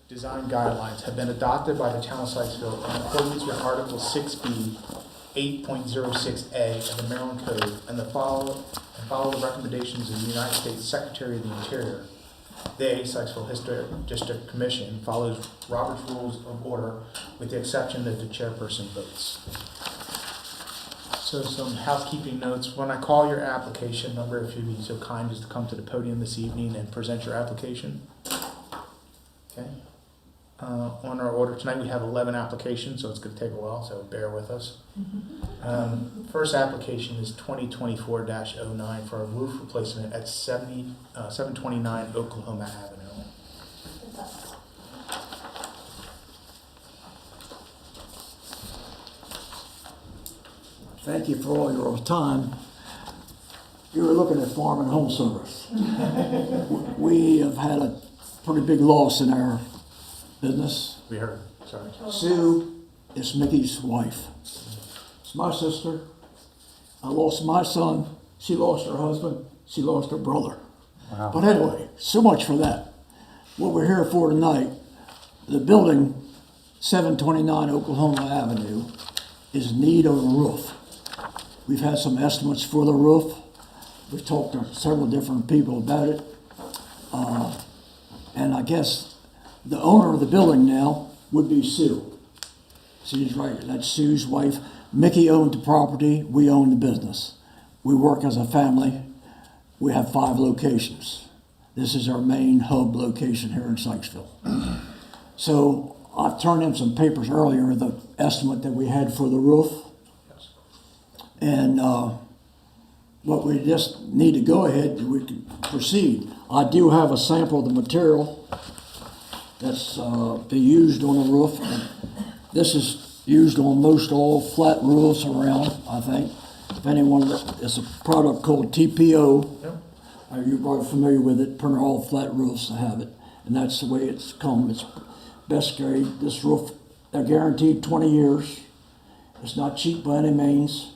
design guidelines have been adopted by the town of Sykesville in accordance with Article 6B, 8.06A of the Maryland Code, and follow the recommendations of the United States Secretary of the Interior. They, Sykesville Historic District Commission, follows Robert's Rules of Order with the exception that the chairperson votes. So some housekeeping notes. When I call your application number, if you'd be so kind as to come to the podium this evening and present your application. Okay. On our order tonight, we have 11 applications, so it's going to take a while, so bear with us. First application is 2024-09 for a roof replacement at 729 Oklahoma Avenue. Thank you for all your time. You were looking at Farm and Home Service. We have had a pretty big loss in our business. We heard. Sorry. Sue is Mickey's wife. It's my sister. I lost my son. She lost her husband. She lost her brother. Wow. But anyway, so much for that. What we're here for tonight, the building, 729 Oklahoma Avenue, is in need of a roof. We've had some estimates for the roof. We've talked to several different people about it. And I guess the owner of the building now would be Sue. She's right, that's Sue's wife. Mickey owned the property, we own the business. We work as a family. We have 5 locations. This is our main hub location here in Sykesville. So I've turned in some papers earlier, the estimate that we had for the roof. Yes. And what we just need to go ahead, we can proceed. I do have a sample of the material that's be used on the roof. This is used on most all flat roofs around, I think. If anyone, it's a product called TPO. Yep. You're probably familiar with it. Pretty all flat roofs have it. And that's the way it's come. It's best grade. This roof, they're guaranteed 20 years. It's not cheap by any means.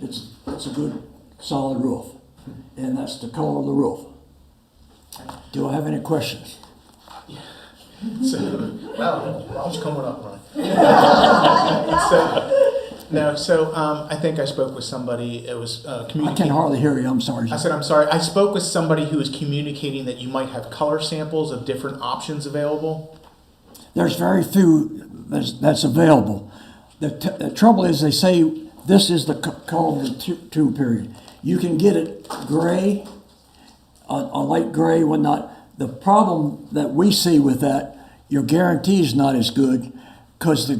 It's a good, solid roof. And that's the color of the roof. Do I have any questions? So, well, I'm just coming up, Ron. I think I spoke with somebody. It was communicating. I can hardly hear you. I'm sorry. I said, I'm sorry. I spoke with somebody who was communicating that you might have color samples of different options available. There's very few that's available. The trouble is they say this is the color of the tube period. You can get it gray, a light gray, whatnot. The problem that we see with that, your guarantee is not as good because the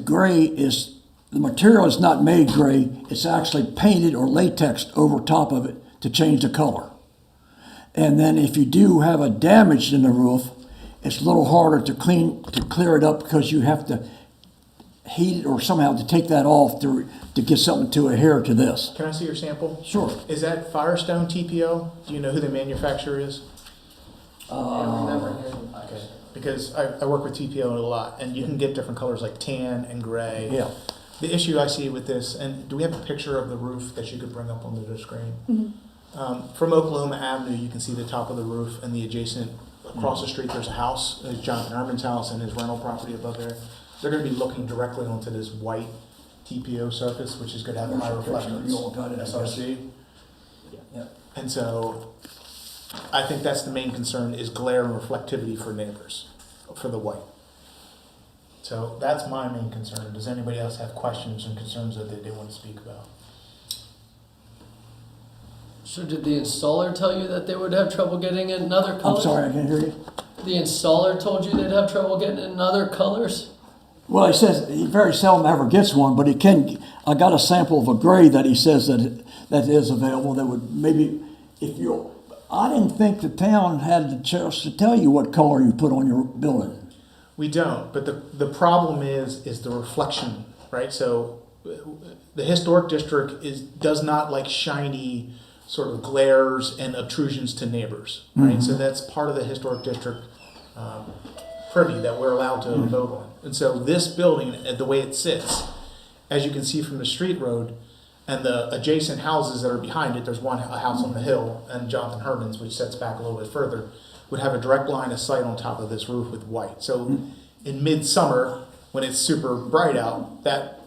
material is not made gray. It's actually painted or latexed over top of it to change the color. And then if you do have a damage in the roof, it's a little harder to clear it up because you have to heat it or somehow to take that off to get something to adhere to this. Can I see your sample? Sure. Is that Firestone TPO? Do you know who the manufacturer is? Okay. Because I work with TPO a lot, and you can get different colors like tan and gray. Yeah. The issue I see with this, and do we have a picture of the roof that you could bring up onto the screen? Mm-hmm. From Oklahoma Avenue, you can see the top of the roof and the adjacent, across the street, there's a house. There's Jonathan Herman's house and his rental property above there. They're going to be looking directly onto this white TPO surface, which is going to have a high reflectance. You all got it, I guess. SRC. Yeah. And so I think that's the main concern is glare and reflectivity for neighbors, for the white. So that's my main concern. Does anybody else have questions and concerns that they want to speak about? So did the installer tell you that they would have trouble getting it in other colors? I'm sorry, I can't hear you. The installer told you they'd have trouble getting it in other colors? Well, he says he very seldom ever gets one, but he can. I got a sample of a gray that he says that is available. That would maybe, if you. I didn't think the town had the chance to tell you what color you put on your building. We don't, but the problem is the reflection, right? So the historic district does not like shiny sort of glares and obtrusions to neighbors, right? Mm-hmm. So that's part of the historic district privy that we're allowed to vote on. And so this building, the way it sits, as you can see from the street road, and the adjacent houses that are behind it, there's a house on the hill, and Jonathan Herman's, which sets back a little bit further, would have a direct line of sight on top of this roof with white. So in midsummer, when it's super bright out, that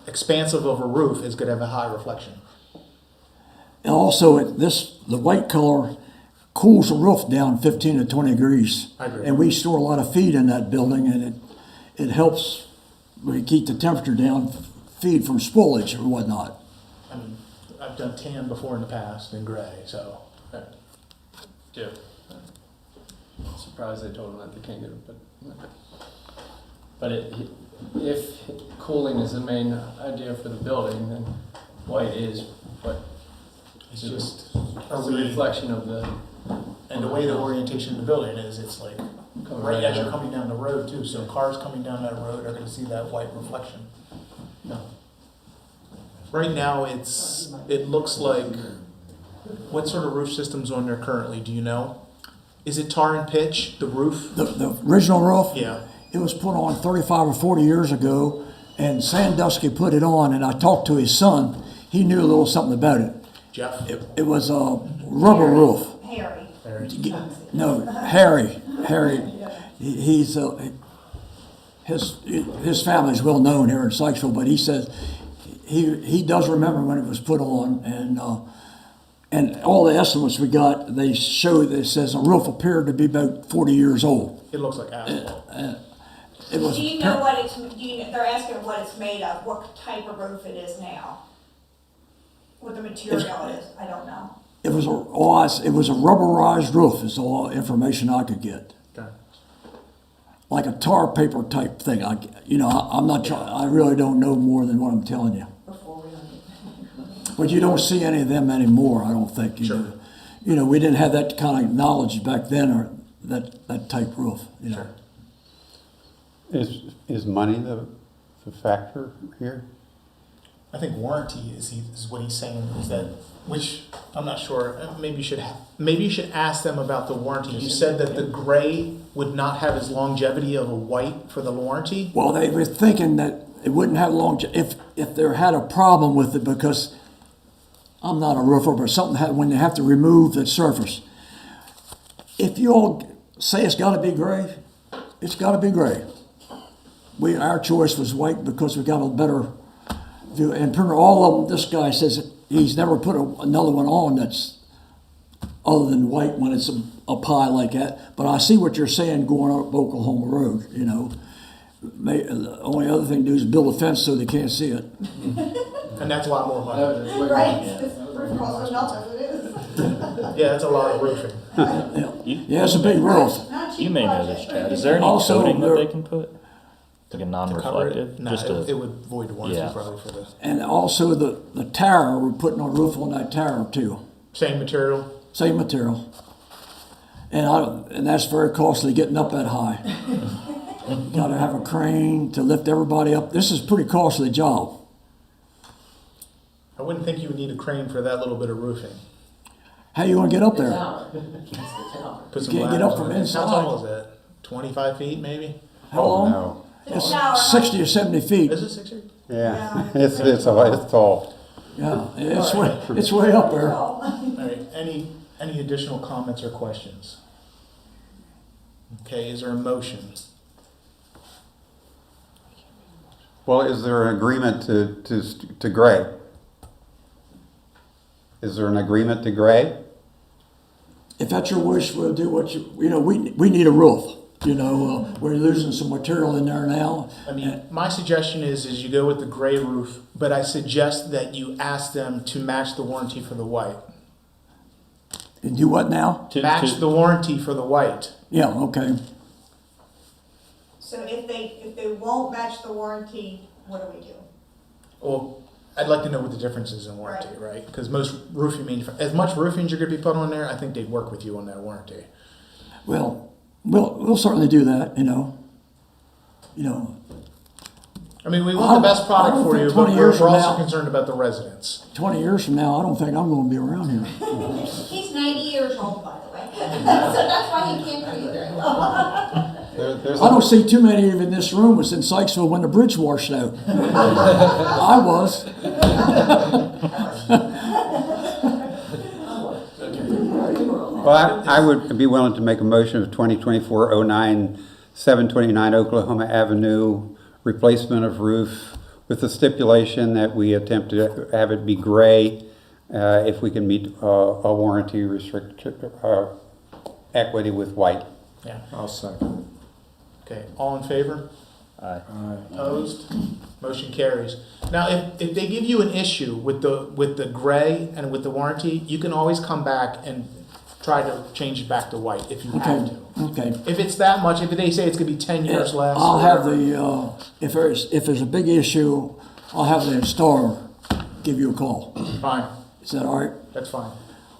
expansive of a roof is gonna have a high reflection. And also, the white color cools the roof down 15 to 20 degrees. I agree. And we store a lot of feed in that building, and it helps, we keep the temperature down, feed from spoilage or whatnot. I mean, I've done tan before in the past in gray, so. Yeah. Surprised they told him that they can't get it, but if cooling is the main idea for the building, then white is, but It's just, it's a reflection of the. and the way the orientation of the building is, it's like, right as you're coming down the road too, so cars coming down that road are gonna see that white reflection. No. Right now, it looks like, what sort of roof system's on there currently, do you know? Is it tar and pitch, the roof? The original roof? Yeah. It was put on 35 or 40 years ago, and Sandusky put it on, and I talked to his son. He knew a little something about it. Jeff? It was a rubber roof. Harry. No, Harry. He's his family's well known here in Sykesville, but he says he does remember when it was put on, and all the estimates we got, they show that it says the roof appeared to be about 40 years old. It looks like asphalt. It was. Do you know what it's, they're asking what it's made of, what type of roof it is now? What the material is, I don't know. It was a rubberized roof. Is all information I could get. Okay. Like a tar paper type thing. I'm not trying. I really don't know more than what I'm telling you. Before we don't But you don't see any of them anymore. I don't think. Sure. We didn't have that kind of knowledge back then, or that type roof. Sure. Is money the factor here? I think warranty is what he's saying, is that, which I'm not sure, maybe you should ask them about the warranty. You said that the gray would not have as longevity of a white for the warranty? Well, they were thinking that it wouldn't have if there had a problem with it, because I'm not a roofer, but when they have to remove the surface. If you all say it's got to be gray, it's got to be gray. Our choice was white because we got a better view. And pretty all of them, this guy says he's never put another one on that's other than white when it's up high like that. But I see what you're saying going up Oklahoma Road, The only other thing to do is build a fence so they can't see it. And that's a lot more money. Right, this roof costs enough as it is. Yeah, that's a lot of roofing. Yeah, it's a big roof. Not cheap You may know project. this, Chad. Is there any Also, coating that there- they can put? Like a Cover non-reflective? it? No, Just it a, would void the warranty Yeah. probably for the And also the tower, we're putting a roof on that tower too. same material. Same material. And that's very costly getting up that high. Got to have a crane to lift everybody up. This is a pretty costly job. I wouldn't think you would need a crane for that little bit of roofing. How you going to get up there? Put some Can't get ladders up from on it. inside. How tall is that? 25 feet maybe? How long? No. It's No, 60 or 70 feet. Is it 6 feet? Yeah, it's tall. Yeah, it's way up there. All right, any additional comments or questions? Okay, is there a motion? Well, is there an agreement to gray? Is there an agreement to gray? If that's your wish, we'll do what we need a roof. We're losing some material in there now. I mean, my suggestion is you go with the gray roof, but I suggest that you ask them to match the warranty for the white. And do what now? Match the warranty for the white. Yeah, okay. So if they won't match the warranty, what do we do? Well, I'd like to know what the difference is in warranty, right? Because most roofing as much roofing as you're going to be put on there, I think they'd work with you on that warranty. Well, we'll certainly do that. I mean, we want the best product I don't for think you, but 20 we're years from also now- concerned about the residents. 20 years from now, I don't think I'm going to be around here. He's 90 years old, by the way. So that's why he can't hear you very well. There's I don't see too many of in this room was in Sykesville when the bridge washed out. I was. Well, I would be willing to make a motion of 2024-09 729 Oklahoma Avenue, replacement of roof with the stipulation that we attempt to have it be gray if we can meet a warranty equity with white. Yeah, I'll second. okay, all in favor? Aye. Opposed? Motion carries. Now, if they give you an issue with the gray and with the warranty, you can always come back and try to change it back to white if you have Okay, to. okay. If it's that much, if they say it's gonna be 10 years less. I'll or have whatever. if there's a big issue, I'll have the installer give you a call. Fine, Is that all right? that's fine.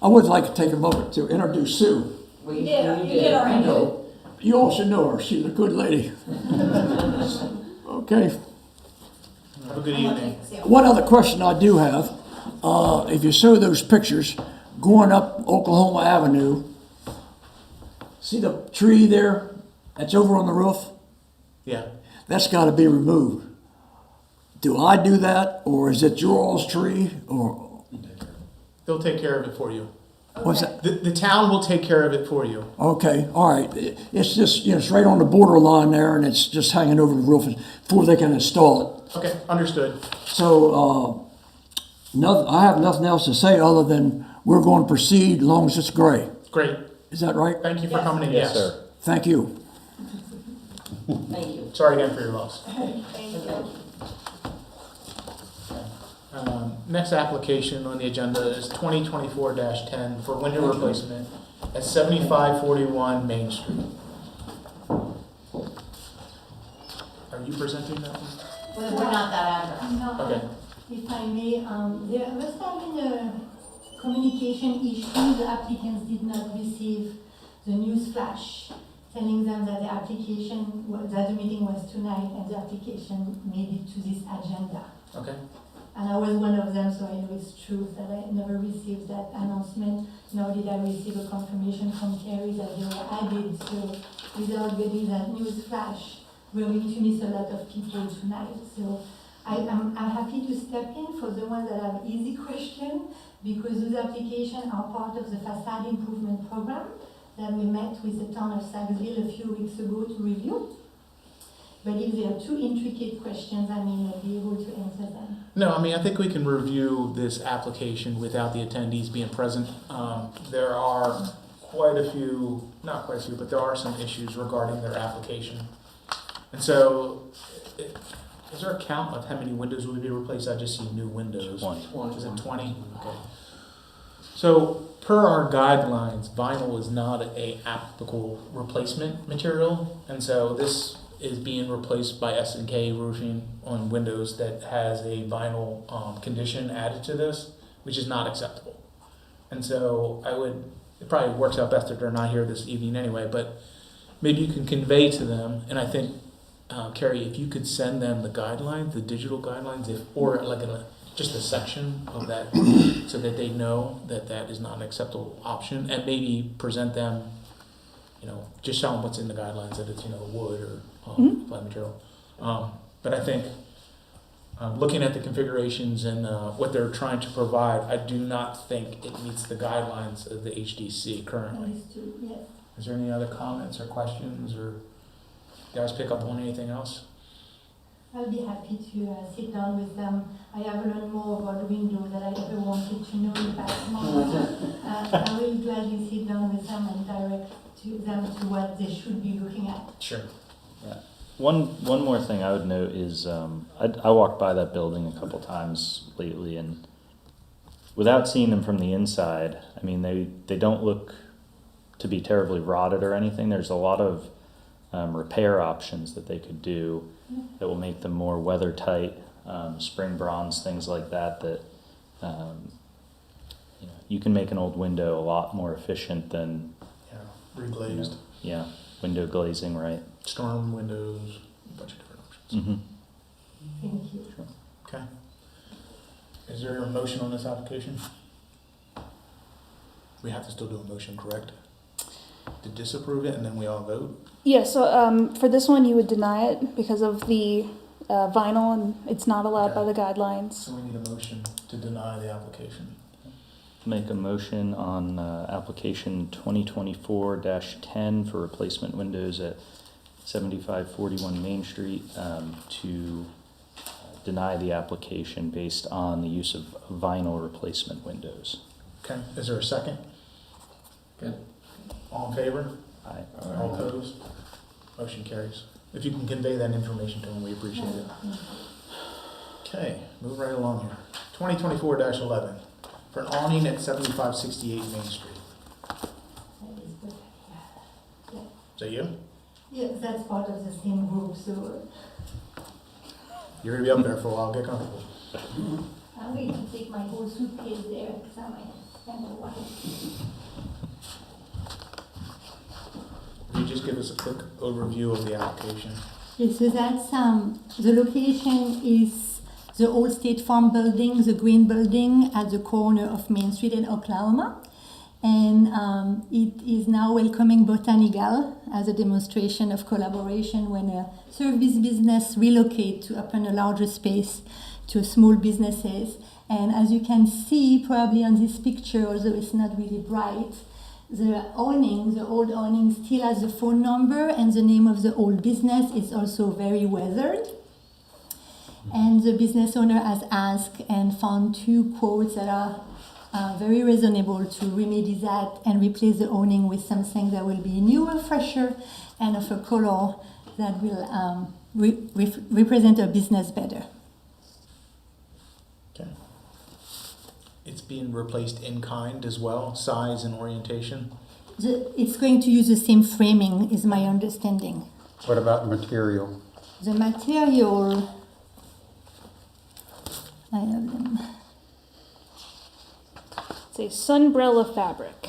I would like to take a moment to introduce Sue. You did already. You all should know her. She's a good lady. Okay. Have a good evening. One other question I do have, if you show those pictures, going up Oklahoma Avenue, see the tree there that's over on the roof? Yeah, That's gotta be removed. Do I do that, or is it your all's tree, or they'll take care of it for you. what's that? The town will take care of it for you. Okay, all right. It's just, it's right on the borderline there, and it's just hanging over the roof before they can install it. Okay, understood. So, I have nothing else to say other than we're going to proceed as long as it's gray. Great. Is that right? Thank you for Yes. coming in. Yes, Yes. sir. Thank you. Thank you. Sorry again for your loss. Thank you. Next application on the agenda is 2024-10 for window replacement at 7541 Main Street. Are you presenting that one? We're not that address. No, Okay. if I may, there was having a communication issue. The applicants did not receive the news flash telling them that the application, that the meeting was tonight and the application made it to this agenda. Okay. And I was one of them, so I know it's true that I never received that announcement, nor did I receive a confirmation from Terry that they were added. So without getting that news flash, we're going to miss a lot of people tonight. So I'm happy to step in for the ones that have easy question, because those applications are part of the facade improvement program that we met with the town of Sykesville a few weeks ago to review. But if there are too intricate questions, I may not be able to answer them. No, I mean, I think we can review this application without the attendees being present. There are quite a few, not quite a few, but there are some issues regarding their application. And so, is there a count of how many windows will be replaced? I just see new windows. 20. Is it 20? Okay. So, per our guidelines, vinyl is not a applicable replacement material, and so this is being replaced by S&K roofing on windows that has a vinyl condition added to this, which is not acceptable. And so it probably works out best if they're not here this evening anyway, but maybe you can convey to them, and I think, Carrie, if you could send them the guidelines, the digital guidelines, or like just a section of that, so that they know that that is not an acceptable option, and maybe present them, just show them what's in the guidelines, that it's, wood or flat material. But I think, looking at the configurations and what they're trying to provide, I do not think it meets the guidelines of the HDC currently. These two, yes. Is there any other comments or questions, or you guys pick up on anything else? I'll be happy to sit down with them. I have learned more about windows than I ever wanted to know in the past month. I will gladly sit down with them and direct them to what they should be looking at. Sure. One more thing I would note is I walked by that building a couple times lately, and without seeing them from the inside, I mean they don't look to be terribly rotted or anything. There's a lot of repair options that they could do that will make them more weather tight, spring bronze, things like that. That you can make an old window a lot more efficient than Reglazed, window glazing, right? storm windows, a bunch of different options. Mm-hmm. Thank you. Okay. Is there a motion on this application? We have to still do a motion, correct? To disapprove it, and then we all vote? Yeah, so for this one, you would deny it because of the vinyl, and it's not allowed by the guidelines. So we need a motion to deny the application. Make a motion on application 2024-10 for replacement windows at 7541 Main Street, to deny the application based on the use of vinyl replacement windows. Okay, is there a second? Good. All in favor? Aye. All opposed? Motion carries. If you can convey that information to them, we appreciate it. Okay, move right along here. 2024-11, for an awning at 7568 Main Street. Is that you? Yeah, that's part of the same group, so You're gonna be up there for a while, get comfortable. I'm going to take my whole suitcase there because I might spend a while. Can you just give us a quick overview of the application? Yes, so that's, the location is the old State Farm building, the green building at the corner of Main Street in Oklahoma. And it is now welcoming Botanical as a demonstration of collaboration when a service business relocate to open a larger space to small businesses. And as you can see probably on this picture, although it's not really bright, the awning, the old awning still has the phone number and the name of the old business is also very weathered. And the business owner has asked and found 2 quotes that are very reasonable to remedy that and replace the awning with something that will be newer, fresher, and of a color that will represent a business better. Okay. It's being replaced in kind as well, size and orientation? It's going to use the same framing, is my understanding. What about material? The material, I have them. It's a sunbrella fabric.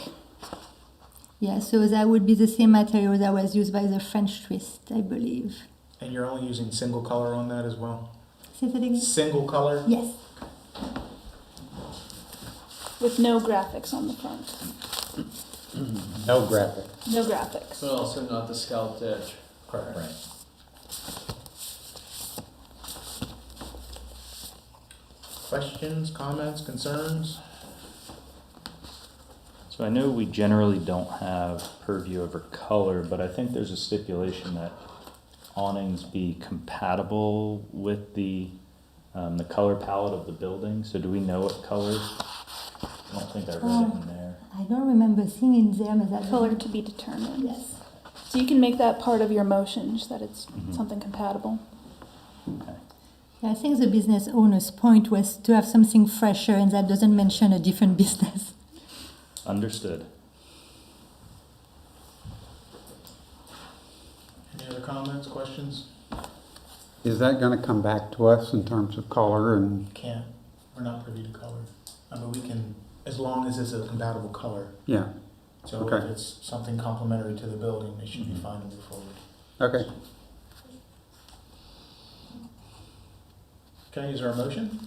Yeah, so that would be the same material that was used by the French twist, I believe. And you're only using single color on that as well? Say that again? Single color? Yes. With no graphics on the front. No graphic. No graphics. But also not the scalped edge. Correct. Right. Questions, comments, concerns? So I know we generally don't have purview over color, but I think there's a stipulation that awnings be compatible with the color palette of the building. So do we know what colors? I don't think I read it in there. I don't remember seeing in there, but that Color to be determined. Yes. So you can make that part of your motion, just that it's Mhm. something compatible. Okay. Yeah, I think the business owner's point was to have something fresher, and that doesn't mention a different business. Understood. Any other comments, questions? Is that gonna come back to us in terms of color and, Can't, we're not privy to color. I mean, we can, as long as it's a compatible color. yeah, So Okay. if it's something complementary to the building, they should be fine to move forward. okay. Okay, is there a motion?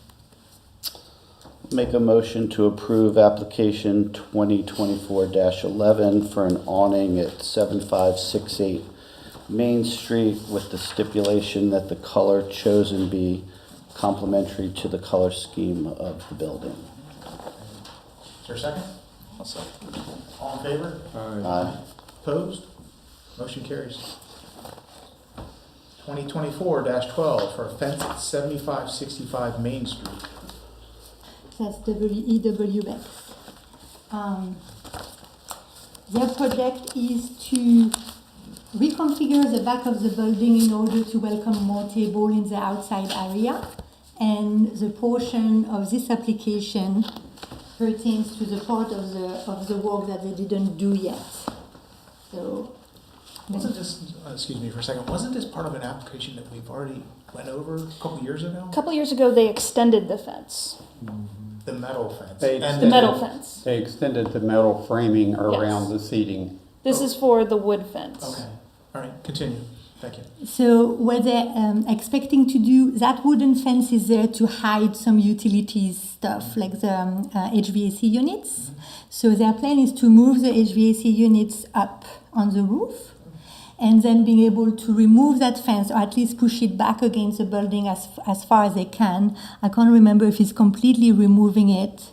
Make a motion to approve application 2024-11 for an awning at 7568 Main Street with the stipulation that the color chosen be complementary to the color scheme of the building. Is there a second? I'll second. All in favor? Aye. Opposed? Motion carries. 2024-12 for a fence at 7565 Main Street. That's WEWX. Their project is to reconfigure the back of the building in order to welcome more table in the outside area. And the portion of this application pertains to the part of the work that they didn't do yet. So, Wasn't this, excuse me for a second, wasn't this part of an application that we've already went over a couple years ago? A couple years ago, they extended the fence, The metal fence. They And the metal fence. They extended the metal framing around Yes. the seating. This is for the wood fence. Okay, all right, continue. Thank you. so what they're expecting to do, that wooden fence is there to hide some utilities stuff, like the HVAC units. So their plan is to move the HVAC units up on the roof, and then being able to remove that fence, or at least push it back against the building as far as they can. I can't remember if it's completely removing it,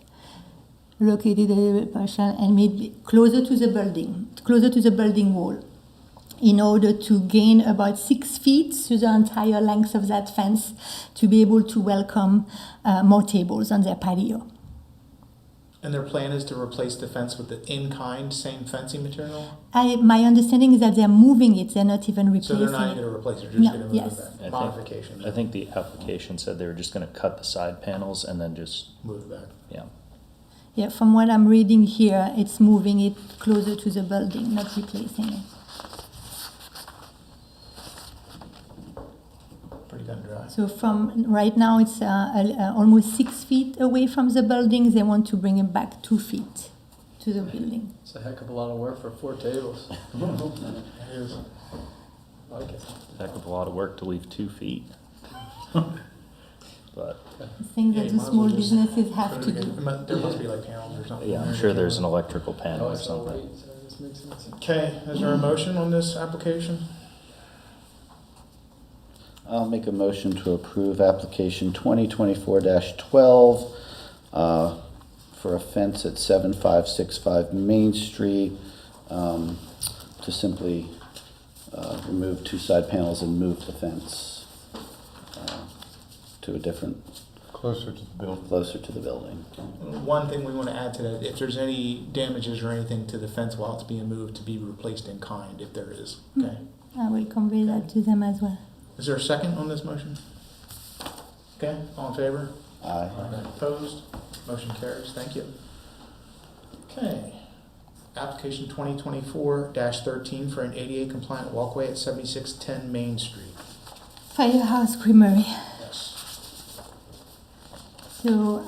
located partial, and made closer to the building wall. in order to gain about 6 feet through the entire length of that fence to be able to welcome more tables on their patio. And their plan is to replace the fence with the in-kind same fencing material? My understanding is that they're moving it, they're not even So replacing they're not it. going to replace it, they're just No, going to move yes. it I back? think- Modification? I think the application said they were just gonna cut the side panels and then just, Move it back. yeah. Yeah, from what I'm reading here, it's moving it closer to the building, not replacing it. Pretty cut and dry. So from, right now, it's almost 6 feet away from the building. They want to bring it back 2 feet to the building. It's a heck of a lot of work for 4 tables. It is. I like it. Heck of a lot of work to leave 2 feet. But, Things Yeah, that you the might as small well just businesses have put to it do. together. There must be like panels or something. yeah, I'm there sure that there's you- an electrical panel Oh, or it's all something. weight, so this makes sense. Okay, is there a motion on this application? I'll make a motion to approve application 2024-12 for a fence at 7565 Main Street to simply remove 2 side panels and move the fence to a different, Closer to the building. closer to the building. One thing we want to add to that, if there's any damages or anything to the fence while it's being moved, to be replaced in kind, if there is. Okay. I will convey that to them as well. Is there a second on this motion? Okay, all in favor? Aye. Opposed? Motion carries. Thank you. Okay. Application 2024-13 for an ADA compliant walkway at 7610 Main Street. Firehouse Creamery. Yes. So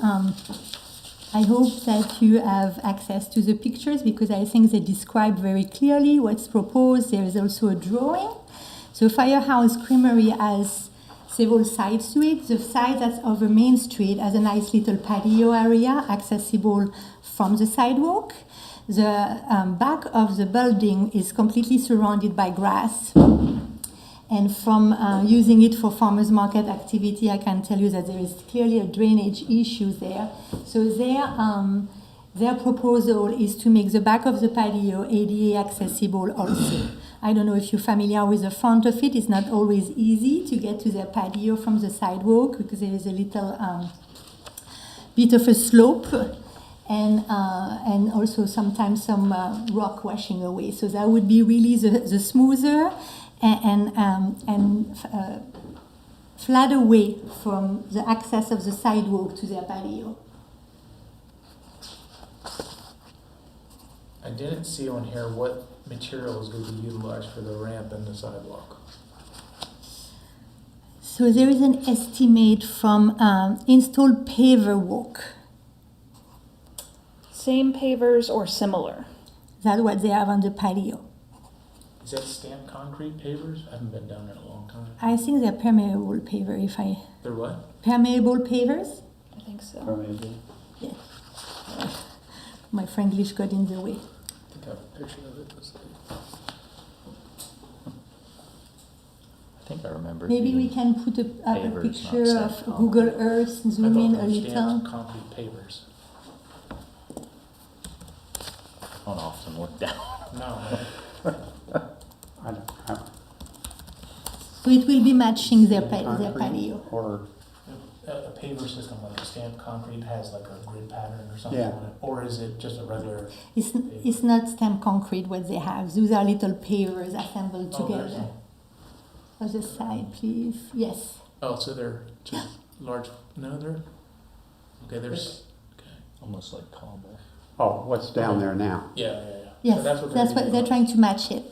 I hope that you have access to the pictures because I think they describe very clearly what's proposed. There is also a drawing. So Firehouse Creamery has several sides to it. The side that's over Main Street has a nice little patio area accessible from the sidewalk. The back of the building is completely surrounded by grass. And from using it for farmers market activity, I can tell you that there is clearly a drainage issue there. So their proposal is to make the back of the patio ADA accessible also. I don't know if you're familiar with the front of it. It's not always easy to get to their patio from the sidewalk because there is a little bit of a slope and also sometimes some rock washing away. So that would be really the smoother and flat away from the access of the sidewalk to their patio. I didn't see on here what material is going to be utilized for the ramp and the sidewalk. So there is an estimate from installed paver walk. Same pavers or similar? That's what they have on the patio. Is that stamped concrete pavers? I haven't been down there in a long time. I think they're permeable paver. They're what? Permeable pavers? I think so. Permeable. Yes. My Franglish got in the way. I think I have a picture of it. I think I remember. Maybe the- we can put a Pavers, picture not of stamped Google concrete. Earth and I zoom thought in they a were little. stamped concrete pavers. I don't often look down. No. So it will be matching their Concrete patio. Or, A paver system like a stamped concrete has like a grid pattern or something Yeah. on it? Or is it just a regular? It's not stamped concrete what they have. Those are little pavers assembled Oh, there's together. no- Other side, please. Yes. Oh, so they're just large, no, they're, okay, there's, okay. Almost like cobble. oh, what's down there now? Yeah, yeah, yeah. Yes, So that's gonna what be they're on. trying to match it.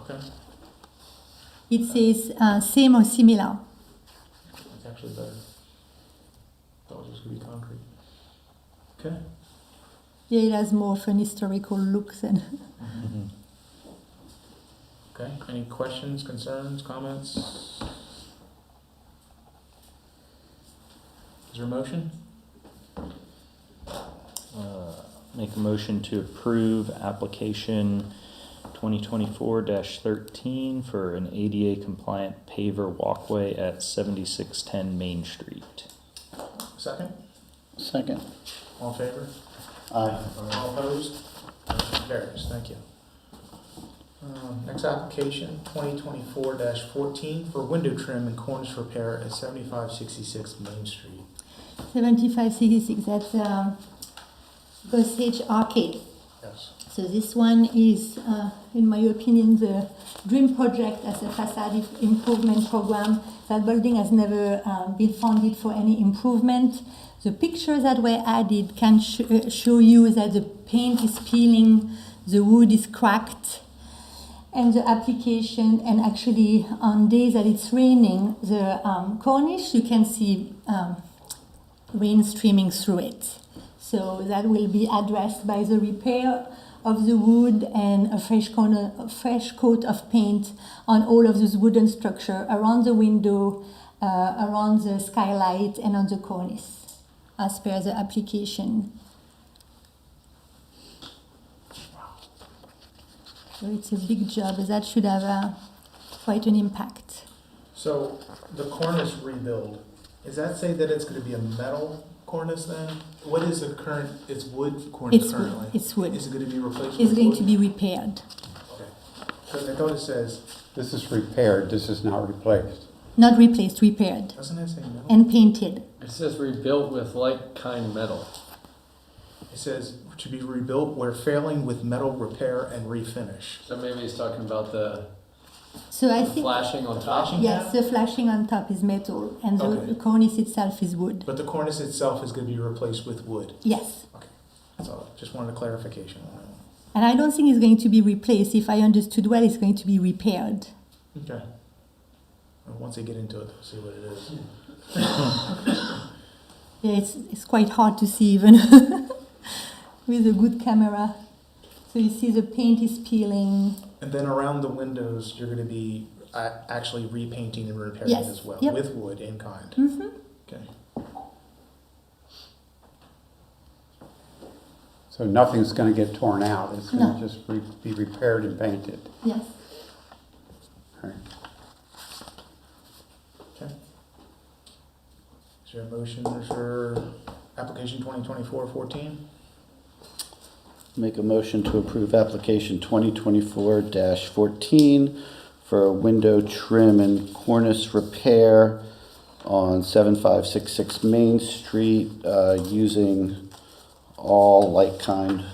Okay, It says same or similar. that's actually better. Thought it was just gonna be concrete. Okay. Yeah, it has more of an historical look than. Okay, any questions, concerns, comments? Is there a motion? Make a motion to approve application 2024-13 for an ADA compliant paver walkway at 7610 Main Street. Second? Second. All in favor? Aye. All opposed? Motion carries, thank you. Next application, 2024-14 for window trim and cornice repair at 7566 Main Street. 7566, that's Osage Arcade. Yes. So this one is, in my opinion, the dream project as a facade improvement program. That building has never been funded for any improvement. The pictures that were added can show you that the paint is peeling, the wood is cracked, and the application, and actually on days that it's raining, the cornice, you can see rain streaming through it. So that will be addressed by the repair of the wood and a fresh coat of paint on all of this wooden structure around the window, around the skylight, and on the cornice, as per the application. So it's a big job. That should have quite an impact. So the cornice rebuild, does that say that it's going to be a metal cornice then? What is the current, it's wood cornice It's currently? wood. It's wood. Is it going to be replaced It's with going wood? to be repaired. Okay. So I thought it says, This is repaired, this is not replaced. Not replaced, repaired. doesn't it say metal? And painted. It says rebuilt with like kind metal. It says to be rebuilt where failing with metal repair and refinish. So maybe he's talking about the So I think, flashing on The top. flashing? yes, the flashing on top is metal, and Okay. the cornice itself is wood. But the cornice itself is going to be replaced with wood. Yes. Okay. That's all. Just wanted a clarification on that one. And I don't think it's going to be replaced. If I understood well, it's going to be repaired. Okay. Well, once they get into it, they'll see what it is. Yeah, it's quite hard to see even with a good camera. So you see the paint is peeling. And then around the windows, you're going to be actually repainting and repairing Yes. as well Yep. with wood in kind. Mm-hmm. Okay. So nothing's gonna get torn out, it's gonna No. just be repaired and painted. Yes. All right. Okay. Is there a motion for application 2024-14? Make a motion to approve application 2024-14 for window trim and cornice repair on 7566 Main Street, using all like-kind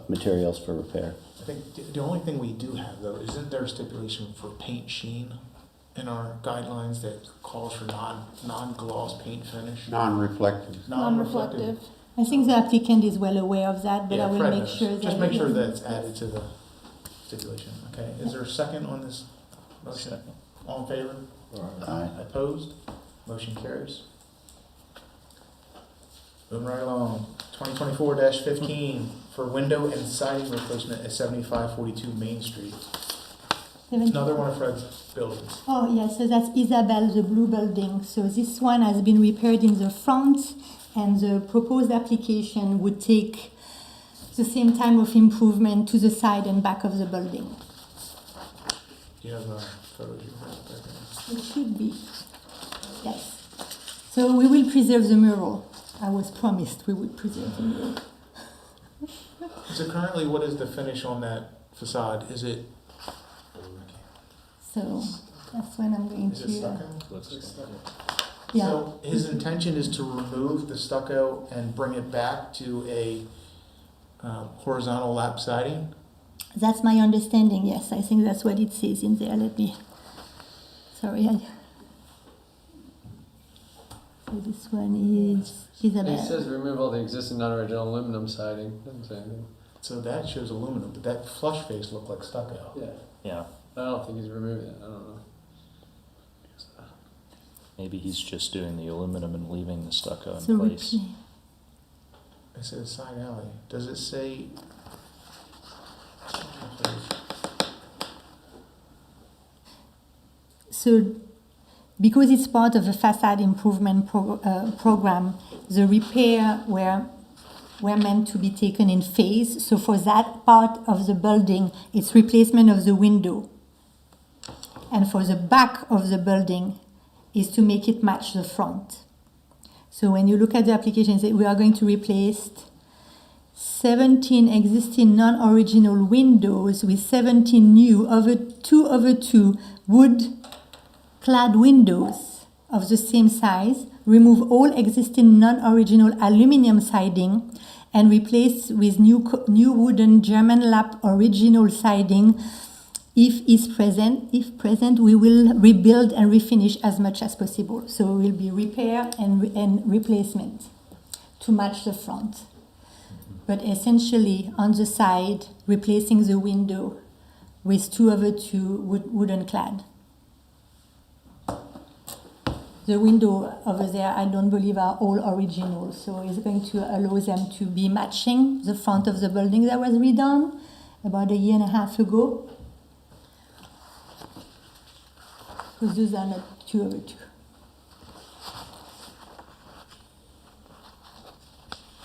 materials for repair. I think the only thing we do have, though, isn't there a stipulation for paint sheen in our guidelines that calls for non-gloss paint finish? Non-reflective. Non-reflective. I think the applicant is well aware of that, but Yeah, I will Fred make knows. sure that. Just make sure that it's added to the stipulation. Okay, is there a second on this motion? Second. All in favor? Aye. Opposed? Motion carries. Moving right along, 2024-15 for window and siding replacement at 7542 Main Street. Another one of Fred's buildings. Oh, yes, so that's Isabel, the blue building. So this one has been repaired in the front, and the proposed application would take the same time of improvement to the side and back of the building. Do you have photos you have there? It should be, yes. So we will preserve the mural. I was promised we would preserve the mural. So currently, what is the finish on that facade? Is it So that's when I'm going is it to, stucco? yeah. So his intention is to remove the stucco and bring it back to a horizontal lap siding? That's my understanding, yes. I think that's what it says in there. Sorry. So this one is Isabel. It says remove all the existing non-original aluminum siding. Doesn't say anything. So that shows aluminum, but that flush face looked like stucco. Yeah. Yeah, I don't think he's removing it. I don't know. maybe he's just doing the aluminum and leaving the stucco in So place. It says side alley. Does it say? So because it's part of a facade improvement program, the repair were meant to be taken in phase. So for that part of the building, it's replacement of the window. And for the back of the building is to make it match the front. So when you look at the application, we are going to replace 17 existing non-original windows with 17 new over 2 wood-clad windows of the same size, remove all existing non-original aluminum siding, and replace with new wooden German lap original siding. If present, we will rebuild and refinish as much as possible. So it will be repair and replacement to match the front. But essentially, on the side, replacing the window with 2 wooden clad. The window over there, I don't believe are all original, so it's going to allow them to be matching the front of the building that was redone about a year and a half ago. Because those are not 2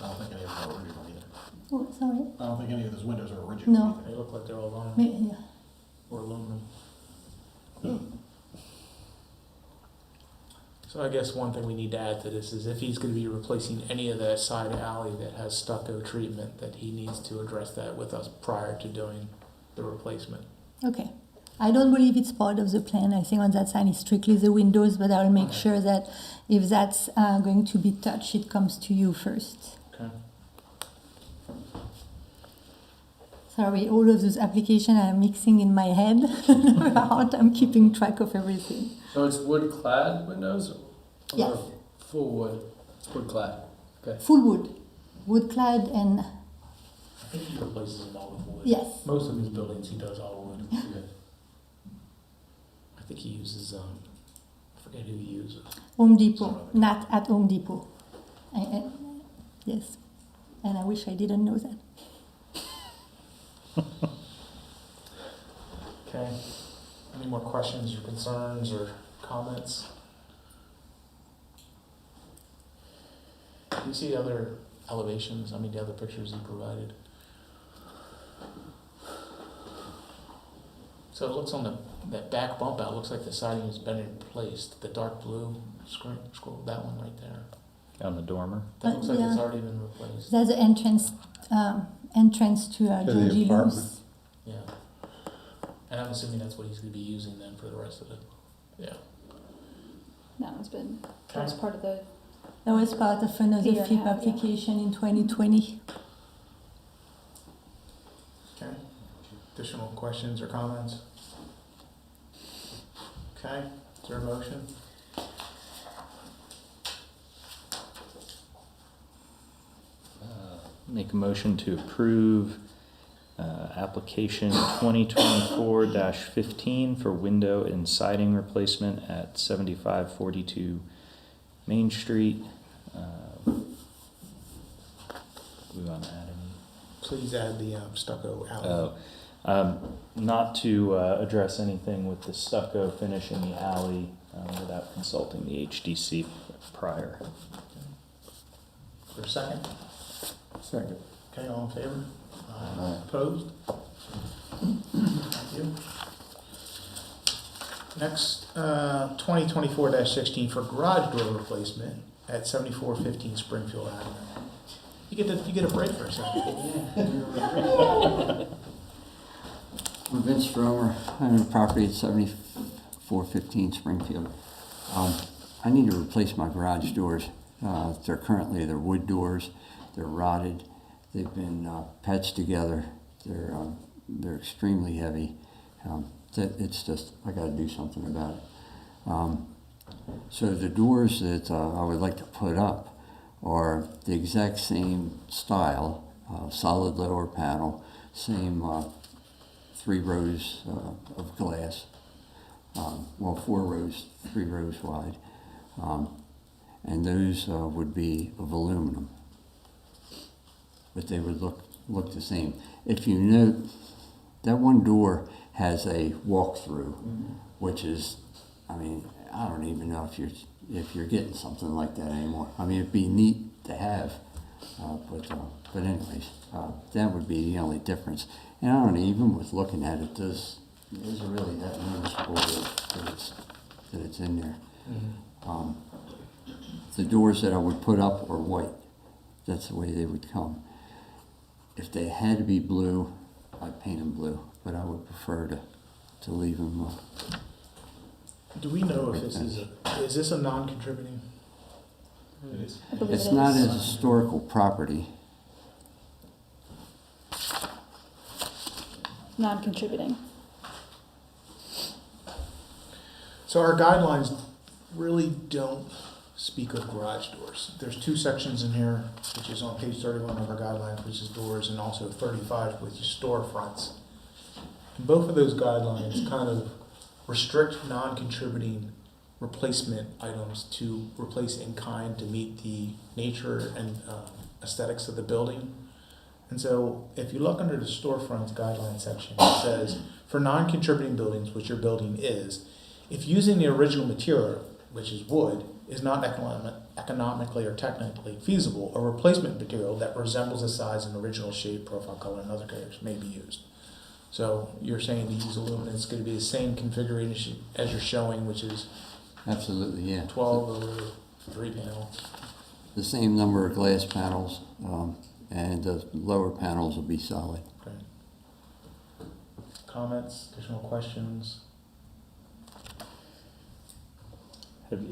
I don't think any of them are original either. Oh, sorry. I don't think any of those windows are original No. either. They look like they're all vinyl Yeah. or aluminum. So I guess one thing we need to add to this is if he's gonna be replacing any of that side alley that has stucco treatment, that he needs to address that with us prior to doing the replacement. Okay. I don't believe it's part of the plan. I think on that side it's strictly the windows, but I'll make sure that if that's going to be touched, it comes to you first. Okay. Sorry, all of those applications are mixing in my head. I'm keeping track of everything. So it's wood clad windows? Yes. Or full wood? It's wood clad. Okay. Full wood. Wood clad and I think he replaces them all with wood. yes. Most of his buildings he does all wood. Okay. I think he uses, I forget who he uses. Home Depot, not at Home Depot. Yes. And I wish I didn't know that. Okay. Any more questions or concerns or comments? Do you see the other elevations, I mean, the other pictures he provided? So it looks on that back bump out, looks like the siding has been replaced. The dark blue, scroll that one right there. On the dormer. That looks like it's Yeah. already been replaced. That's the entrance to the Georgie apartment. Luce. Yeah. And I'm assuming that's what he's gonna be using then for the rest of it. Yeah. That was part of the, That was part of another Year and a FIP half, yeah. application in 2020. Okay. Additional questions or comments? Okay. Is there a motion? Make a motion to approve application 2024-15 for window and siding replacement at 7542 Main Street. We want to add any? Please add the stucco alley. Not to address anything with the stucco finish in the alley without consulting the HDC prior. For a second? Second. Okay, all in favor? Aye. Opposed? Thank you. Next, 2024-16 for garage door replacement at 7415 Springfield Avenue. You get a break for a second. I'm Vince Stromer. I own a property at 7415 Springfield. I need to replace my garage doors. They're wood doors. They're rotted. They've been patched together. They're extremely heavy. It's just, I got to do something about it. So the doors that I would like to put up are the exact same style, solid lower panel, same 3 rows of glass, 4 rows, 3 rows wide, and those would be of aluminum, but they would look the same. If you note, that one door has a walk-through, which is, I mean, I don't even know if you're getting something like that anymore. I mean, it'd be neat to have, but anyways, that would be the only difference. And I don't know, even with looking at it, is it really that noticeable that it's in there? The doors that I would put up are white. That's the way they would come. if they had to be blue, I'd paint them blue, but I would prefer to leave them. Do we know if is this a non-contributing? It is. I believe It's it not is. a historical property. Non-contributing. So our guidelines really don't speak of garage doors. There's two sections in here, which is on page 31 of our guidelines, which is doors, and also 35, which is storefronts. And both of those guidelines kind of restrict non-contributing replacement items to replace in kind to meet the nature and aesthetics of the building. And so if you look under the storefronts guideline section, it says, for non-contributing buildings, which your building is, if using the original material, which is wood, is not economically or technically feasible, a replacement material that resembles the size and original shape, profile, color, and other characters may be used. So you're saying to use aluminum, it's going to be the same configuration as you're showing, which is Absolutely, yeah. 12 over 3 panels. The same number of glass panels, and the lower panels will be solid. Okay. Comments, additional questions?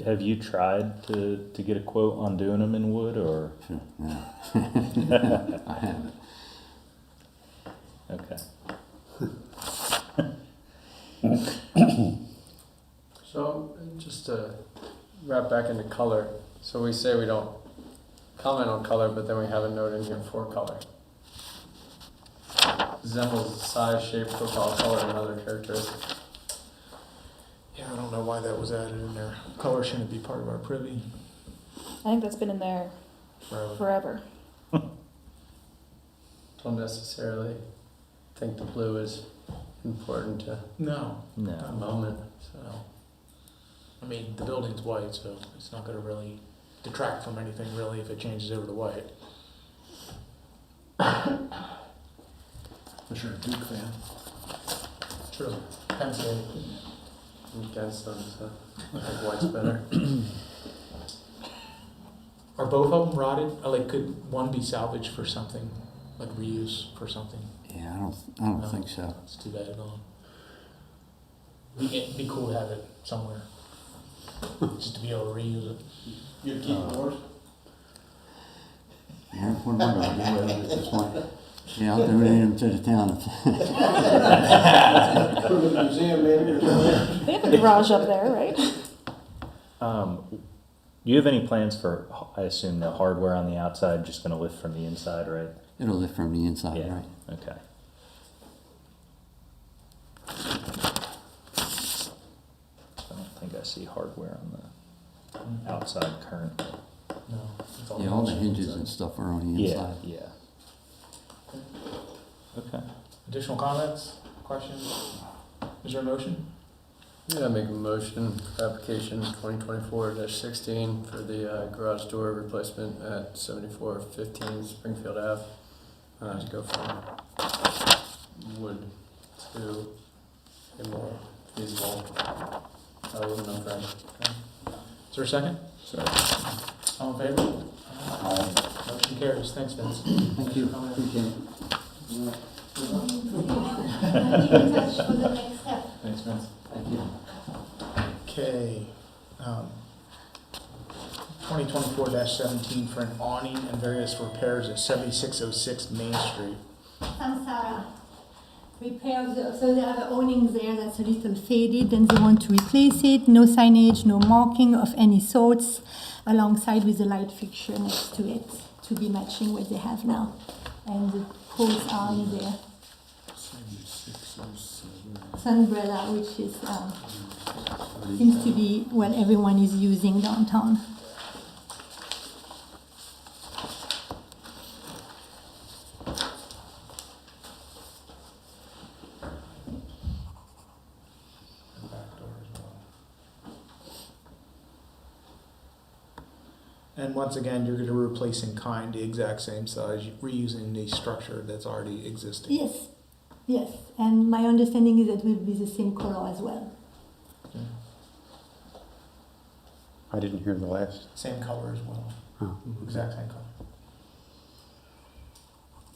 Have you tried to get a quote on doing them in wood, or? No. I haven't. Okay. So, just to wrap back into color, so we say we don't comment on color, but then we have a note in here for color. Resembles size, shape, profile, color, and other characteristics. Yeah, I don't know why that was added in there. Color shouldn't be part of our privy I think that's been in there forever. forever. Don't necessarily think the blue is important to No, the No. moment. so, I mean, the building's white, so it's not gonna really detract from anything really if it changes over to white. I'm sure a Duke fan. True. Penn State. Against them, so I think white's better. Are both of them rotted? Or like, could one be salvaged for something, like reuse for something? Yeah, I don't think so. It's too bad at all. It'd be cool to have it somewhere, just to be able to reuse it. You'd keep yours? Yeah, what am I gonna do with it at this point? Yeah, I'll donate them to the town. Put them in the museum maybe or something? They have a garage up there, right? Do you have any plans for, I assume, the hardware on the outside just going to lift from the inside, right? It'll lift from the inside, Yeah. right? Okay. I don't think I see hardware on the outside currently. No. It's Yeah, all the inside. hinges and stuff are on the Yeah, inside. yeah. Okay. Additional comments, questions? Is there a motion? Yeah, I make a motion for application 2024-16 for the garage door replacement at 7415 Springfield Ave. To go from wood to a more feasible aluminum frame. Is there a second? All in favor? Motion carries. Thanks, Vince. Thank you, appreciate it. Keep in touch for the next step. Thanks, Vince. Thank you. Okay. 2024-17 for an awning and various repairs at 7606 Main Street. Samsara. Repair, so they have awnings there that's a little faded and they want to replace it. No signage, no marking of any sorts, alongside with a light fixture next to it to be matching what they have now. And the poles are in there. Sunbrella, which is seems to be what everyone is using downtown. And back door as well. And once again, you're going to replace in kind the exact same size, reusing the structure that's already existing. Yes, yes, and my understanding is that it will be the same color as well. Okay. I didn't hear the last. Same color as well. Oh. Exact same color.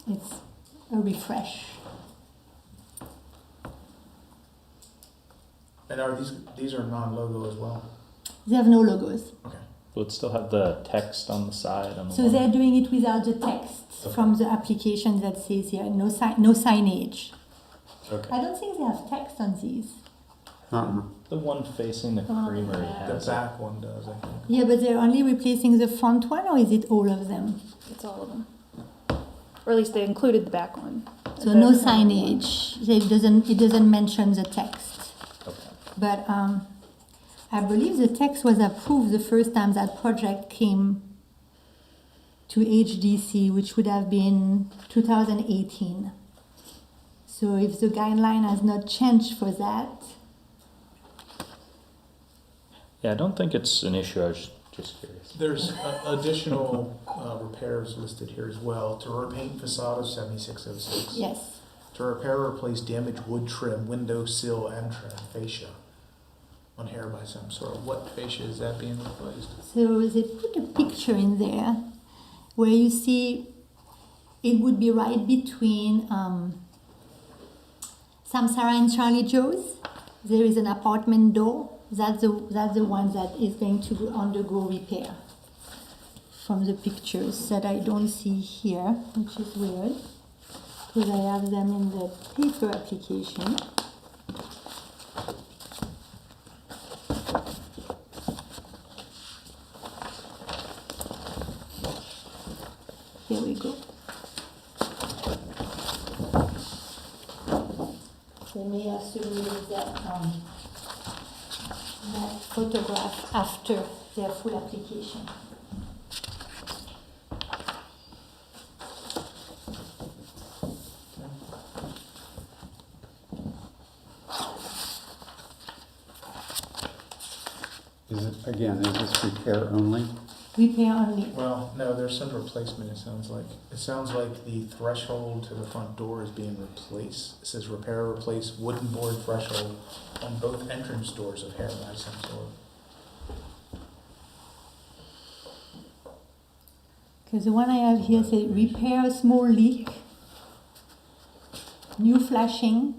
It's a refresh. And are these are non-logo as well? They have no logos. Okay. Will it still have the text on the side? On the So one? they're doing it without the text from the application that says here, no signage. Okay. I don't think they have text on these. Uh-uh. The one facing the creamery The has it. back one does, I think. Yeah, but they're only replacing the front one, or is it all of them? It's all of them. Or at least they included the back one. So no signage. It doesn't mention the text. Okay. But I believe the text was approved the first time that project came to HDC, which would have been 2018. So if the guideline has not changed for that, Yeah, I don't think it's an issue. I was just curious. There's additional repairs listed here as well. To repaint facade of 7606. yes. To repair or replace damaged wood trim, window sill, and trim fascia on hair by some sort. What fascia is that being replaced? So they put a picture in there where you see it would be right between Samsara and Charlie Joe's. There is an apartment door. That's the one that is going to undergo repair from the pictures that I don't see here, which is weird because I have them in the paper application. Here we go. They may have submitted that photograph after their full application. Is this repair only? Repair only. Well, no, there's some replacement, it sounds like. It sounds like the threshold to the front door is being replaced. It says repair or replace wooden board threshold on both entrance doors of hair by some sort. Because the one I have here says repair a small leak, new flashing,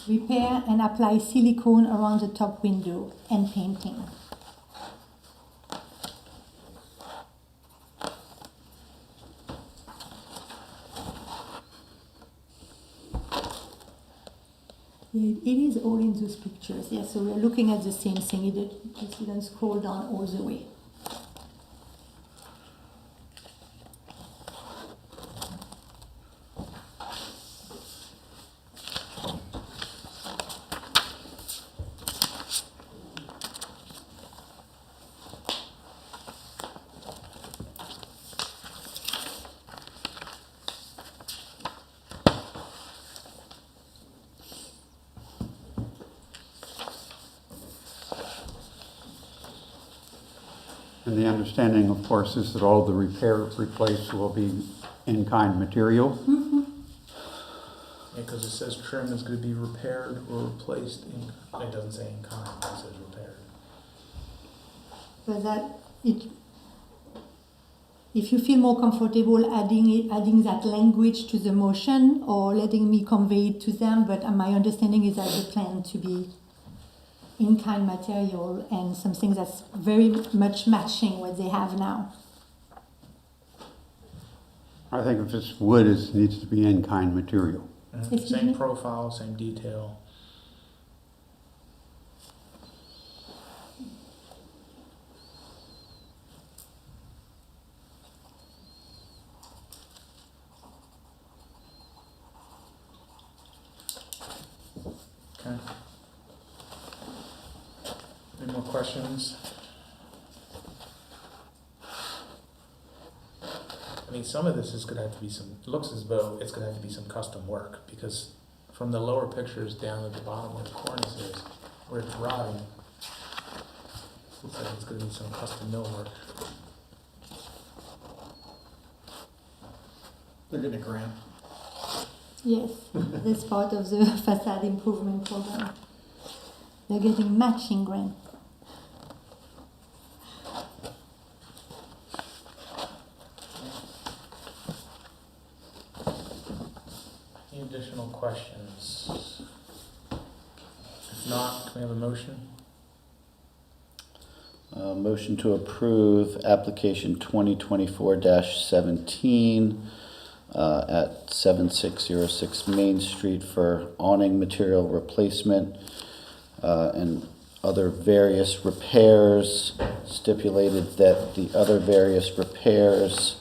repair and apply silicone around the top window and painting. Yeah, it is all in those pictures. Yeah, so we're looking at the same thing. It just didn't scroll down all the way. And the understanding, of course, is that all the replaced will be in-kind material. Yeah, because it says trim is going to be repaired or replaced in, it doesn't say in kind, it says repaired. But if you feel more comfortable adding that language to the motion or letting me convey it to them, but my understanding is that the plan to be in-kind material and something that's very much matching what they have now. I think if it's wood, it needs to be in-kind material. Excuse Same me? profile, same detail. Okay. Any more questions? I mean, some of this is gonna have to be some, it looks as though it's gonna have to be some custom work, because from the lower pictures down at the bottom where the cornice is, where it's rotting, looks like it's gonna be some custom mill work. They're getting a grant. Yes, that's part of the facade improvement program. They're getting matching grant. Any additional questions? If not, can we have a motion? Motion to approve application 2024-17 at 7606 Main Street for awning material replacement and other various repairs. Stipulated that the other various repairs,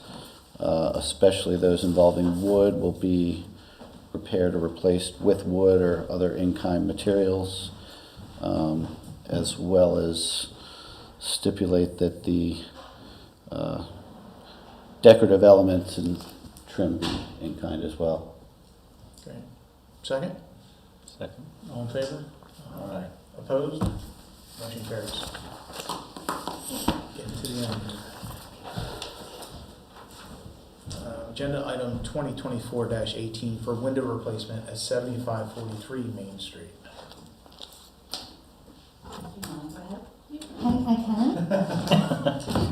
especially those involving wood, will be repaired or replaced with wood or other in-kind materials, as well as stipulate that the decorative elements and trim be in-kind as well. Okay. Second? Second. All in favor? Aye. Opposed? Motion carries. Getting to the end. Agenda item 2024-18 for window replacement at 7543 Main Street. I can.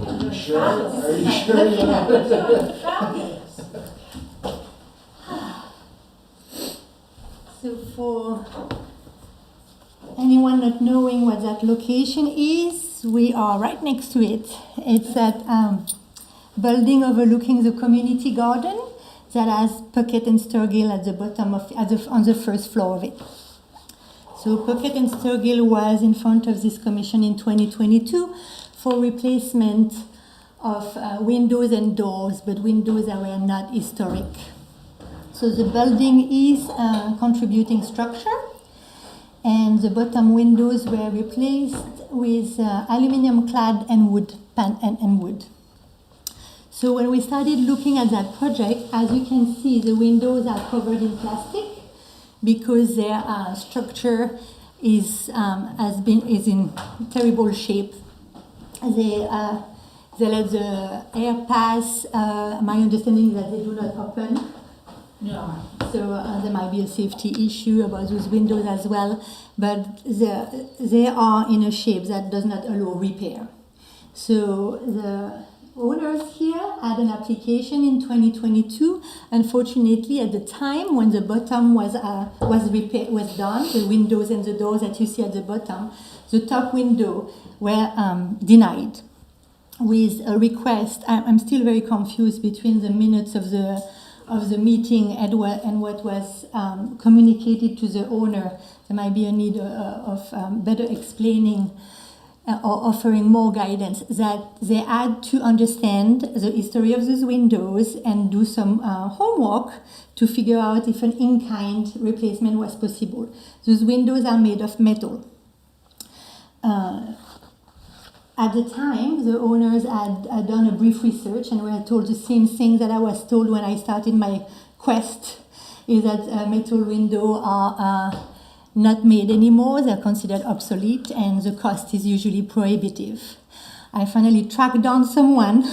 Are you sure? Are you sure you're not? So for anyone not knowing what that location is, we are right next to it. It's that building overlooking the community garden that has Puckett and Sturgill at the bottom of, on the first floor of it. So Puckett and Sturgill was in front of this commission in 2022 for replacement of windows and doors, but windows that were not historic. So the building is a contributing structure, and the bottom windows were replaced with aluminum clad and wood. So when we started looking at that project, as you can see, the windows are covered in plastic because their structure is in terrible shape. They let the air pass. My understanding is that they do not open. No. So there might be a safety issue about those windows as well, but they are in a shape that does not allow repair. So the owners here had an application in 2022. Unfortunately, at the time when the bottom was done, the windows and the doors that you see at the bottom, the top window were denied with a request. I'm still very confused between the minutes of the meeting and what was communicated to the owner. There might be a need of better explaining or offering more guidance, that they had to understand the history of those windows and do some homework to figure out if an in-kind replacement was possible. Those windows are made of metal. At the time, the owners had done a brief research and were told the same thing that I was told when I started my quest, is that metal windows are not made anymore. They're considered obsolete and the cost is usually prohibitive. I finally tracked down someone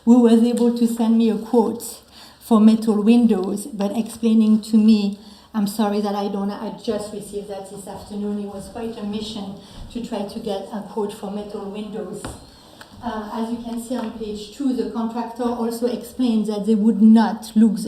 who was able to send me a quote for metal windows, but explaining to me, I'm sorry that I just received that this afternoon. It was quite a mission to try to get a quote for metal windows. As you can see on page 2, the contractor also explains that they would not look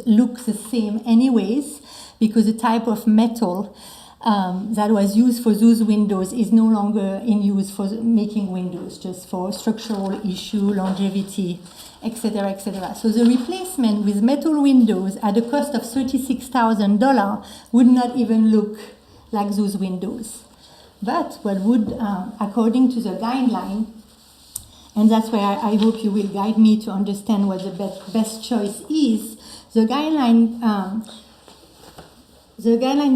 the same anyways, because the type of metal that was used for those windows is no longer in use for making windows, just for structural issue, longevity, etc., etc. So the replacement with metal windows at a cost of $36,000 would not even look like those windows. But what would, according to the guideline, and that's where I hope you will guide me to understand what the best choice is, the guideline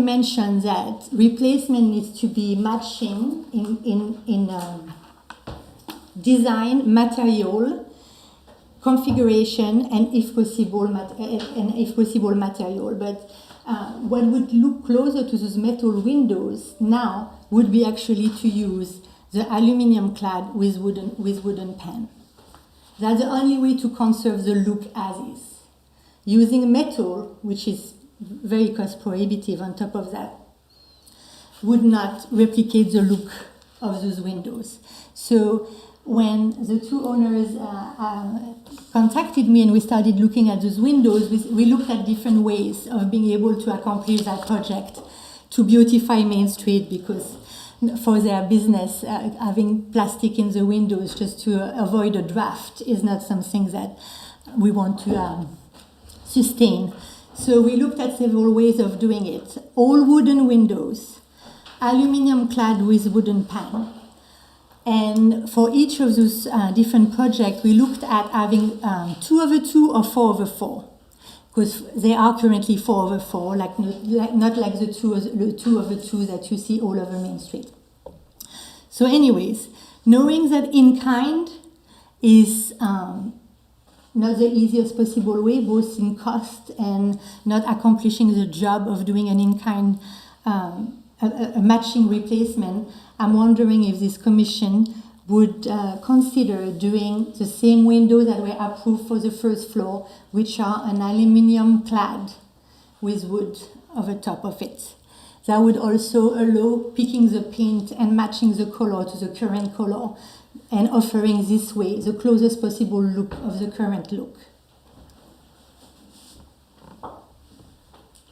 mentions that replacement needs to be matching in design, material, configuration, and if possible material. But what would look closer to those metal windows now would be actually to use the aluminum clad with wooden pan. That's the only way to conserve the look as is. Using metal, which is very cost prohibitive on top of that, would not replicate the look of those windows. So when the two owners contacted me and we started looking at those windows, we looked at different ways of being able to accomplish that project, to beautify Main Street, because for their business, having plastic in the windows just to avoid a draft is not something that we want to sustain. So we looked at several ways of doing it. All wooden windows, aluminum clad with wooden pan. And for each of those different projects, we looked at having 2/2 or 4/4, because they are currently 4/4, not like the 2/2 that you see all over Main Street. So anyways, knowing that in kind is not the easiest possible way, both in cost and not accomplishing the job of doing an in-kind a matching replacement, I'm wondering if this commission would consider doing the same windows that were approved for the first floor, which are an aluminium clad with wood over top of it. That would also allow picking the paint and matching the color to the current color and offering this way the closest possible look of the current look.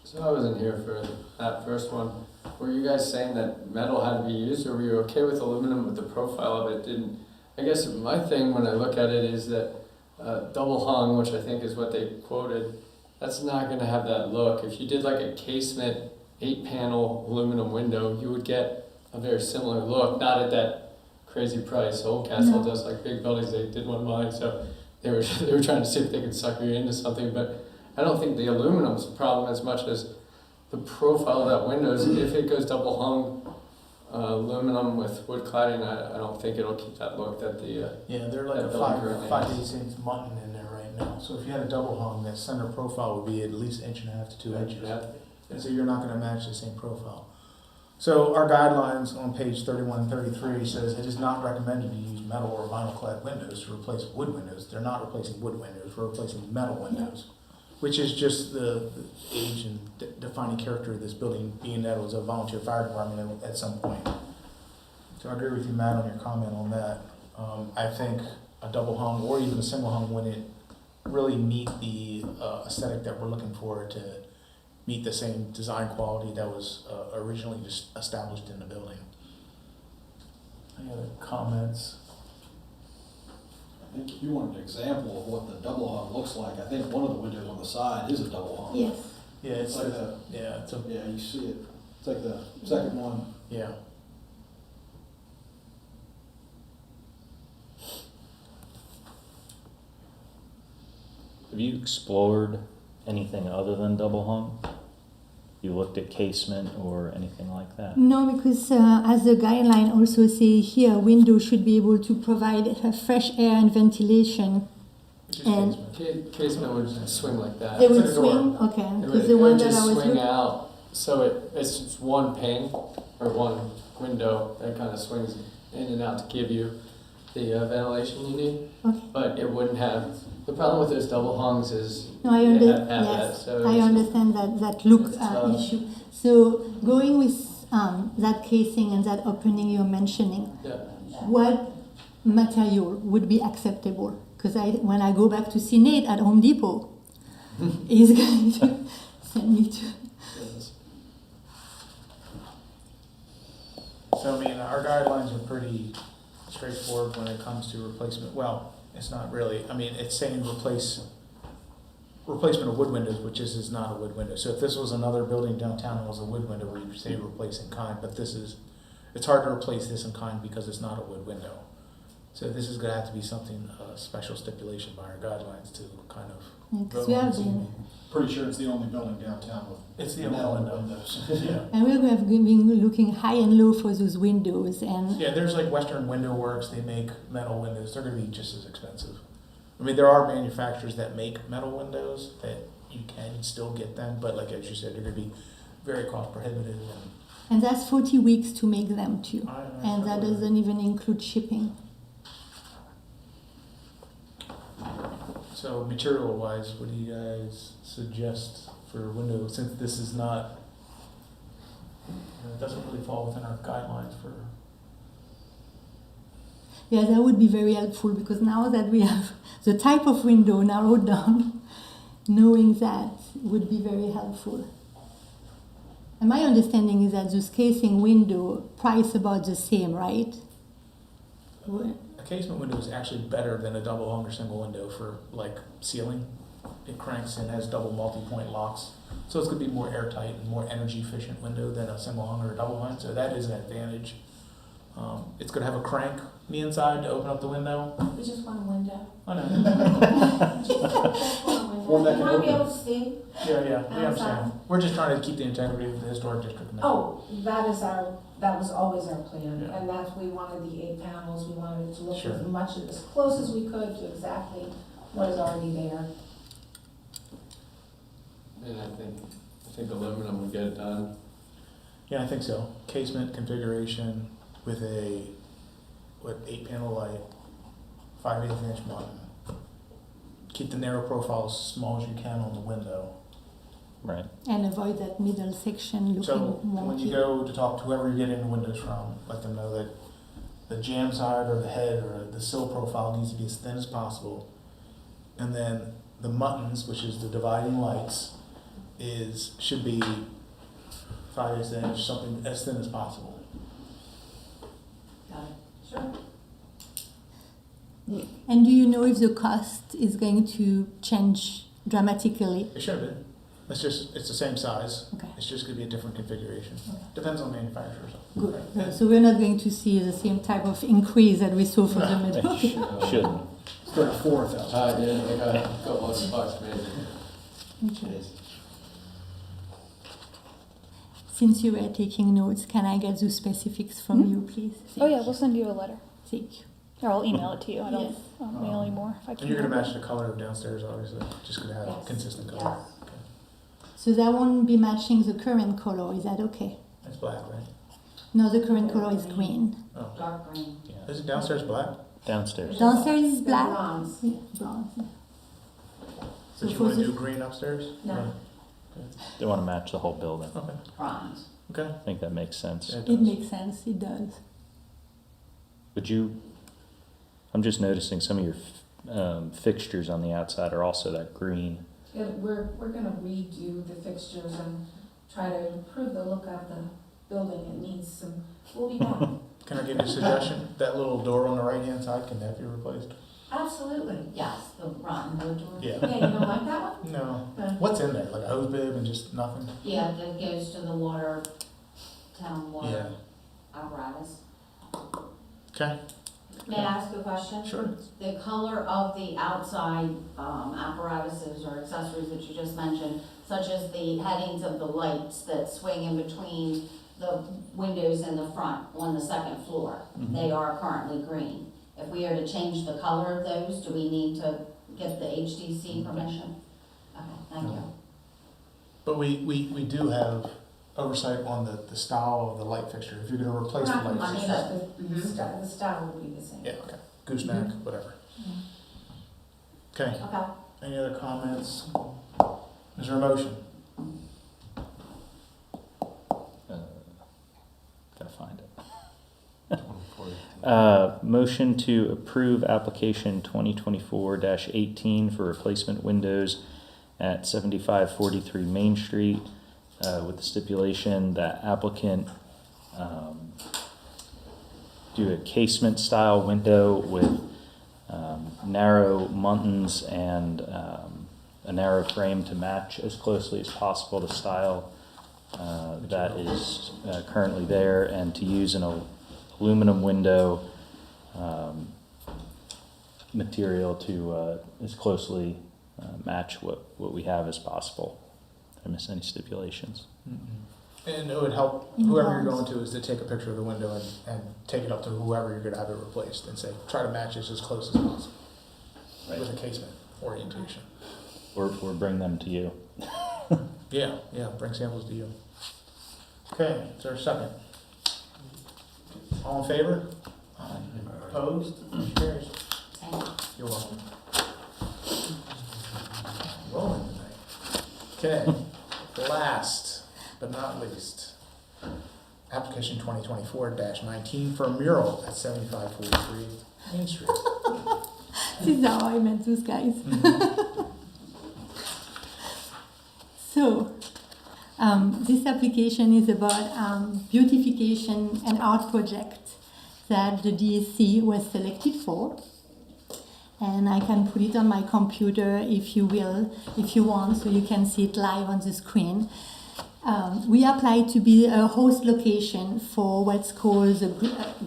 So I wasn't here for that first one. Were you guys saying that metal had to be used, or were you okay with aluminum, but the profile of it didn't? I guess my thing when I look at it is that double hung, which I think is what they quoted, that's not going to have that look. If you did like a casement 8-panel aluminum window, you would get a very similar look, not at that crazy price. Oldcastle does like big buildings. They did one of mine, so they were trying to see if they could sucker you into something. But I don't think the aluminum's a problem as much as the profile of that windows. If it goes double hung aluminum with wood cladding, I don't think it'll keep that look that the Yeah, they're like that a building currently has. 5/8" mutton in there right now. So if you had a double hung, that center profile would be at least 1.5 to 2 inches. Yeah. And so you're not gonna match the same profile. So our guidelines on page 31 and 33 says it is not recommended to use metal or vinyl clad windows to replace wood windows. They're not replacing wood windows, we're replacing metal windows, which is just the age and defining character of this building, being that it was a volunteer fire department at some point. So I agree with you, Matt, on your comment on that. I think a double hung or even a single hung wouldn't really meet the aesthetic that we're looking for to meet the same design quality that was originally just established in the building. Any other comments? I think if you want an example of what the double hung looks like, I think one of the windows on the side is a double hung. Yes. Yeah, it's Like like that. yeah, it's a, Yeah, you see it. It's like the second one. yeah. Have you explored anything other than double hung? You looked at casement or anything like that? No, because as the guideline also say here, windows should be able to provide fresh air and ventilation. Which is And Casement would swing like that. they It's would like a door. swing, okay, It would, because the it would one that just I was swing looking. out, so it's just one pane or one window that kind of swings in and out to give you the ventilation you need. Okay. But it wouldn't have. The problem with those double hungs is No, I they have understand. that, Yes, so I it's- understand that look it's tough. issue. So going with that casing and that opening you're mentioning, Yeah. what material would be acceptable? Because when I go back to see Nate at Home Depot, he's going to send me to. Yes. So I mean, our guidelines are pretty straightforward when it comes to replacement. Well, it's not really. I mean, it's saying replacement of wood windows, which is not a wood window. So if this was another building downtown and was a wood window, we'd say replace in kind. But it's hard to replace this in kind because it's not a wood window. So this is going to have to be something, special stipulation by our guidelines to kind of. Because vote we on have this been, evening. Pretty sure it's the only building downtown with It's the only metal window. windows. Yeah. and we have been looking high and low for those windows, and Yeah, there's like Western Window Works, they make metal windows, they're gonna be just as expensive. I mean, there are manufacturers that make metal windows that you can still get them, but like as you said, they're gonna be very cost prohibitive and that's 40 weeks to make them too, and. and that doesn't even include shipping. So material wise, what do you guys suggest for windows, since this is not, it doesn't really fall within our guidelines for. Yeah, that would be very helpful because now that we have the type of window narrowed down, knowing that would be very helpful. And my understanding is that this casing window price about the same, right? A casement window is actually better than a double hung or single window for like sealing. It cranks and has double multi-point locks. So it's gonna be more airtight and more energy efficient window than a single hung or a double hung, so that is an advantage. It's gonna have a crank on the inside to open up the window. We just want a window. I know. Just want a window. One that You can wanna be open. able to see? Yeah, we understand. We're just trying to keep the integrity of the historic district commission. Oh, that was always our plan, Yeah. and that's, we wanted the 8 panels, we wanted it to look Sure. as close as we could to exactly what is already there. And I think aluminum would get it done. Yeah, I think so. Casement configuration with a, 8-panel light, 5/8 inch button. Keep the narrow profile as small as you can on the window. Right. And avoid that middle section looking So when you wonky. go to talk to whoever you're getting the windows from, let them know that the jamb side or the head or the sill profile needs to be as thin as possible. And then the muttons, which is the dividing lights, should be 5/8 inch, something as thin as possible. Got it. Sure. And do you know if the cost is going to change dramatically? It should be. It's the same size. Okay. It's just gonna be a different configuration. Depends on manufacturers. Good. So we're not going to see the same type of increase that we saw for the middle. Shouldn't. It's like 4,000. Yeah, I got a couple of bucks maybe. Okay. Since you were taking notes, can I get the specifics from you, please? Oh yeah, we'll send you a letter. Thank you. Or I'll email it to you. I Yes. don't mail anymore if I And can. you're gonna match the color of downstairs, obviously. Just gonna have Yes. consistent color. Yes. Okay. So that won't be matching the current color, is that okay? It's black, right? No, the current color is green. Oh. Dark green. Is it downstairs black? Downstairs. Downstairs is The black? bronze. Yeah, bronze. So So you for wanna the- do green upstairs? No. They want to match the whole building. Okay, Bronze. okay. I think that makes sense. Yeah, It does. makes sense, it does. Would you, I'm just noticing some of your fixtures on the outside are also that green. Yeah, we're gonna redo the fixtures and try to improve the look of the building. It needs some, we'll be back. Can I give you a suggestion? That little door on the right-hand side, can that be replaced? Absolutely, yes, the rotten wood door. Yeah. Yeah, you don't like that one? No. Okay. What's in there? Like a hose bib and just nothing? Yeah, that goes to the water, town Yeah. water apparatus. Okay, May I ask a question? sure. The color of the outside apparatuses or accessories that you just mentioned, such as the headings of the lights that swing in between the windows in the front on the second floor, they are currently green. If we are to change the color of those, do we need to get the HDC permission? Okay, thank you. But we do have oversight on the style of the light fixture. If you're gonna replace the light Understood. fixture. The style will be the same. Yeah, okay. Gooseneck, whatever. Okay, Okay. any other comments? Is there a motion? Gotta find it. Motion to approve application 2024-18 for replacement windows at 7543 Main Street with the stipulation that applicant do a casement style window with narrow muntins and a narrow frame to match as closely as possible the style that is currently there, and to use an aluminum window material to as closely match what we have as possible. Did I miss any stipulations? And it would help, whoever you're going to, is to take a picture of the window and take it up to whoever you're gonna have it replaced and say, try to match this as close as possible with a casement orientation. Or bring them to you. Yeah, bring samples to you. Okay, is there a second? All in favor? Aye. Opposed? Motion carries. Thank you. You're welcome. Rolling tonight. Okay, last but not least, application 2024-19 for a mural at 7543 Main Street. This is how I met those guys. So, this application is about beautification and art project that the DSC was selected for. And I can put it on my computer if you want, so you can see it live on the screen. We applied to be a host location for what's called the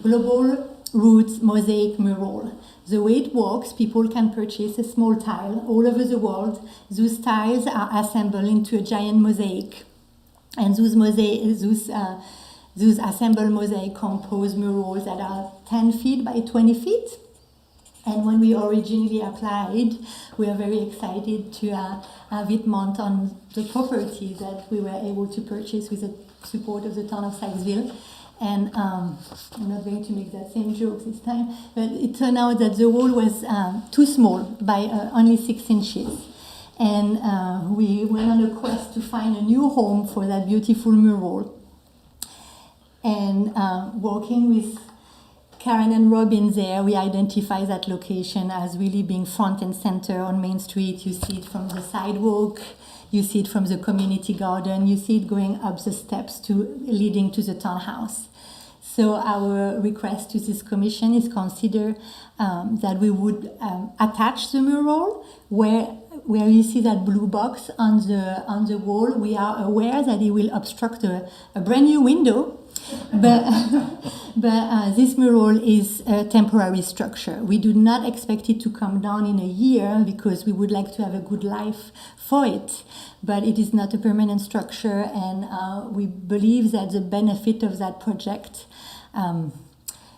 Global Roots Mosaic Mural. The way it works, people can purchase a small tile all over the world. Those tiles are assembled into a giant mosaic. And those assembled mosaic compose murals that are 10 feet by 20 feet. And when we originally applied, we were very excited to have it mount on the property that we were able to purchase with the support of the town of Sykesville. And I'm not going to make that same joke this time, but it turned out that the wall was too small by only 6 inches. And we went on a quest to find a new home for that beautiful mural. And working with Karen and Robin there, we identify that location as really being front and center on Main Street. You see it from the sidewalk, you see it from the community garden, you see it going up the steps leading to the townhouse. So our request to this commission is consider that we would attach the mural where you see that blue box on the wall. We are aware that it will obstruct a brand new window. But this mural is a temporary structure. We do not expect it to come down in a year because we would like to have a good life for it. But it is not a permanent structure, and we believe that the benefit of that project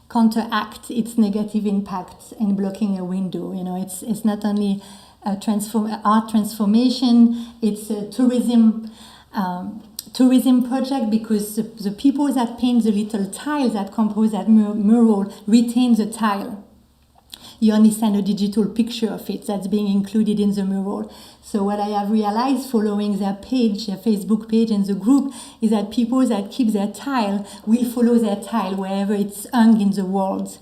counteract its negative impact in blocking a window. You know, it's not only a art transformation; it's a tourism project, because the people that paint the little tiles that compose that mural retain the tile. You only send a digital picture of it that's being included in the mural. So what I have realized following their page, their Facebook page and the group, is that people that keep their tile will follow their tile wherever it's hung in the world.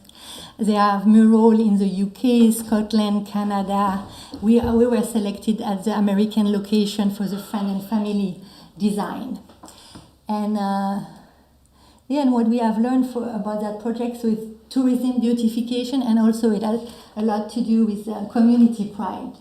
They have mural in the UK, Scotland, Canada. We were selected as the American location for the friend and family design. And and what we have learned about that project, so it's tourism beautification, and also it has a lot to do with community pride.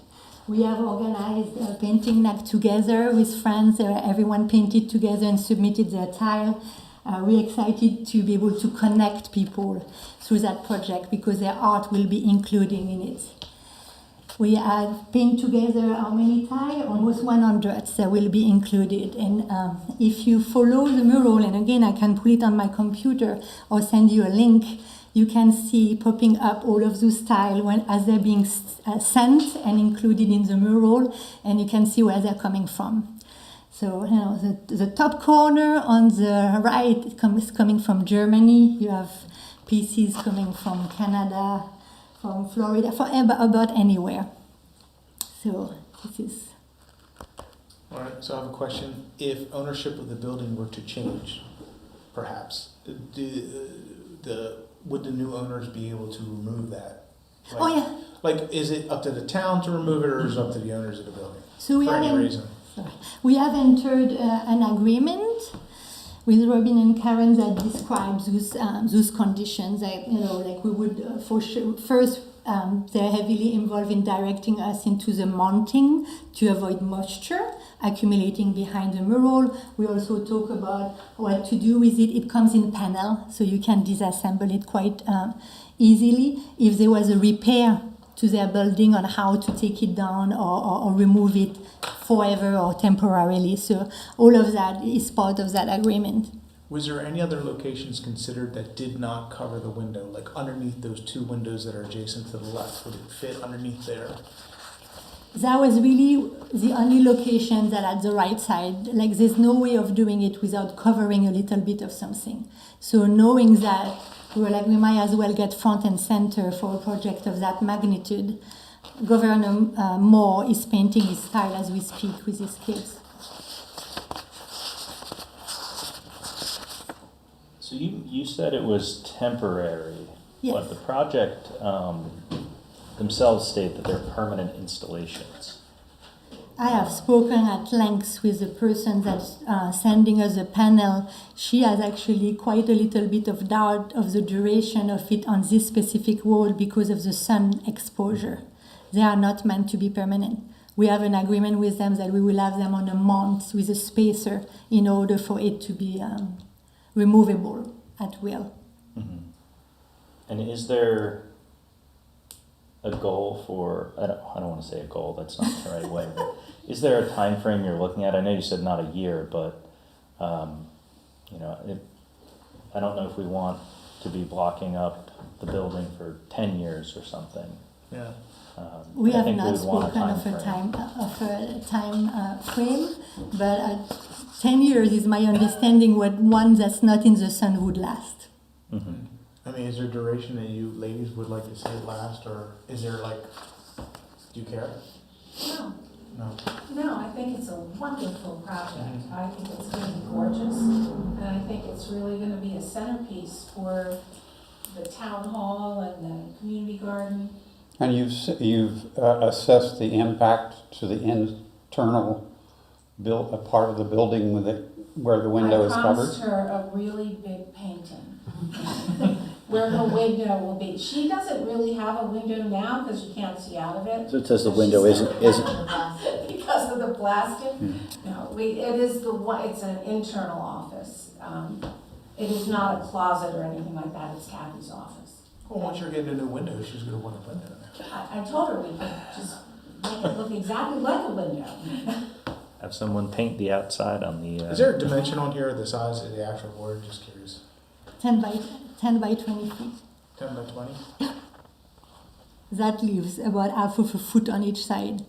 We have organized a painting night together with friends. Everyone painted together and submitted their tile. We're excited to be able to connect people through that project because their art will be included in it. We have painted together how many tiles? Almost 100 that will be included. And if you follow the mural, and again I can put it on my computer or send you a link, you can see popping up all of those tiles as they're being sent and included in the mural, and you can see where they're coming from. So you know, the top corner on the right is coming from Germany. You have pieces coming from Canada, from Florida, from about anywhere. So this is. All right, so I have a question. If ownership of the building were to change, perhaps, would the new owners be able to remove that? Like, Oh yeah. Like, is it up to the town to remove it, or is it up to the owners of the building? So for any reason? We have entered an agreement with Robin and Karen that describes those conditions. That, you know, like we would for sure first. They're heavily involved in directing us into the mounting to avoid moisture accumulating behind the mural. We also talk about what to do with it. It comes in panel, so you can disassemble it quite easily. If there was a repair to their building, on how to take it down or remove it forever or temporarily. So all of that is part of that agreement. Was there any other locations considered that did not cover the window, like underneath those 2 windows that are adjacent to the left? Would it fit underneath there? That was really the only location that at the right side, like there's no way of doing it without covering a little bit of something. So knowing that, we were like, we might as well get front and center for a project of that magnitude. Governor Moore is painting his tile as we speak with his kids. So you said it was temporary, Yes. but the project themselves state that they're permanent installations. I have spoken at length with the person that's sending us a panel. She has actually quite a little bit of doubt of the duration of it on this specific wall because of the sun exposure. They are not meant to be permanent. We have an agreement with them that we will have them on a mount with a spacer in order for it to be removable at will. Mm-hmm. And is there a goal for, I don't want to say a goal, that's not the right way, but is there a time frame you're looking at? I know you said not a year, but you know, I don't know if we want to be blocking up the building for 10 years or something. Yeah. We I have think we not would want a spoken of time a time frame, but 10 years is my understanding what one that's not in the sun would last. Mm-hmm. I mean, is there duration that you ladies would like to see it last, or is there like, do you care? No, No. no, I think it's a wonderful project. I think it's gonna be gorgeous, and I think it's really gonna be a centerpiece for the town hall and the community garden. And you've assessed the impact to the internal a part of the building with it, where the window is I covered? promised her a really big painting where her window will be. She doesn't really have a window now because you can't see out of it. So it says the But window she said isn't, because of the plastic. No, it is it's an internal office. It is not a closet or anything like that. It's Kathy's office. Well, once you're getting a new window, she's gonna want a window there. I told her we could just make it look exactly like a window. Have someone paint the outside on the. Is there a dimension on here, the size of the actual board? Just curious. 10 by 20 feet. 10 by 20? That leaves about half of a foot on each side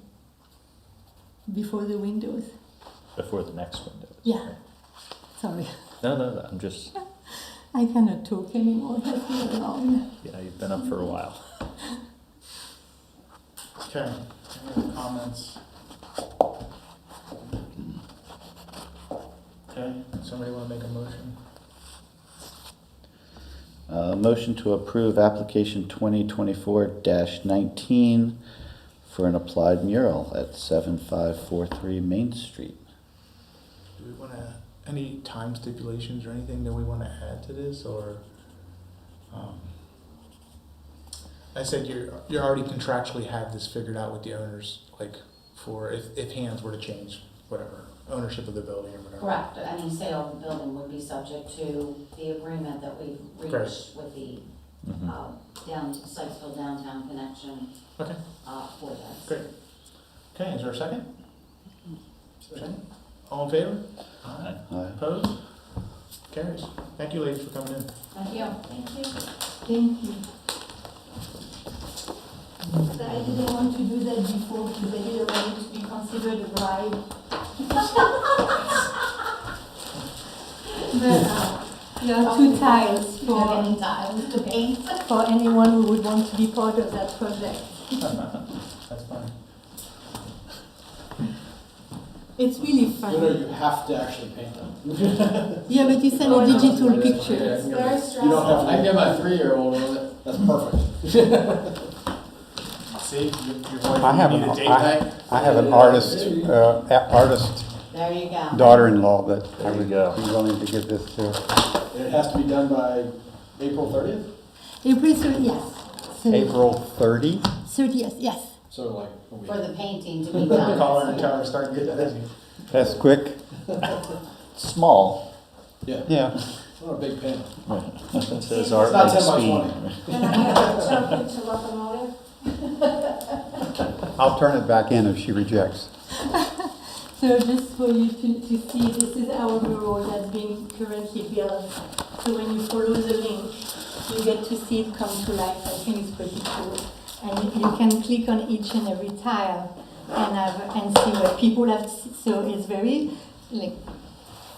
before the windows. Before the next window? Yeah. Sorry. No, I'm just, I cannot talk anymore. Leave me alone. yeah, you've been up for a while. Okay, any other comments? Okay, somebody wanna make a motion? motion to approve application 2024-19 for an applied mural at 7543 Main Street. Do we wanna, any time stipulations or anything that we wanna add to this, or? I said you already contractually have this figured out with the owners, like, for if hands were to change, whatever, ownership of the building or whatever. Correct, any sale of the building would be subject to the agreement that we've Great. reached with the Sykesville Downtown Connection Okay, for this. great. Okay, is there a second? Second. All in favor? Aye. Aye. Opposed? Carries. Thank you, ladies, for coming in. Thank you. Thank you. Thank you. I didn't want to do that before because I didn't want it to be considered a bribe. But there are 2 tiles Do you have any for tiles to paint? anyone who would want to be part of that project. That's fine. It's really You know, fun. you have to actually paint them. Yeah, but you send a digital picture. It's very You don't have stressful. to. I can get my 3-year-old on it. That's perfect. See, your wife, I have you an, need a date night? I have an artist There you go. daughter-in-law that I There we would go. be willing to give this to. And it has to be done by April 30th? April 30th, yes. So April 30? 30th, yes. So like a week. For the painting to be done. Call her and tell her to start getting busy. That's quick? Small. Yeah, Yeah. not a big pen. Nothing says It's art not like 10 by speed. 20. Can I have a token to locomotive? I'll turn it back in if she rejects. So just for you to see, this is our mural that's being currently built. So when you follow the link, you get to see it come to life. I think it's pretty cool. And you can click on each and every tile and see what people have. So it's very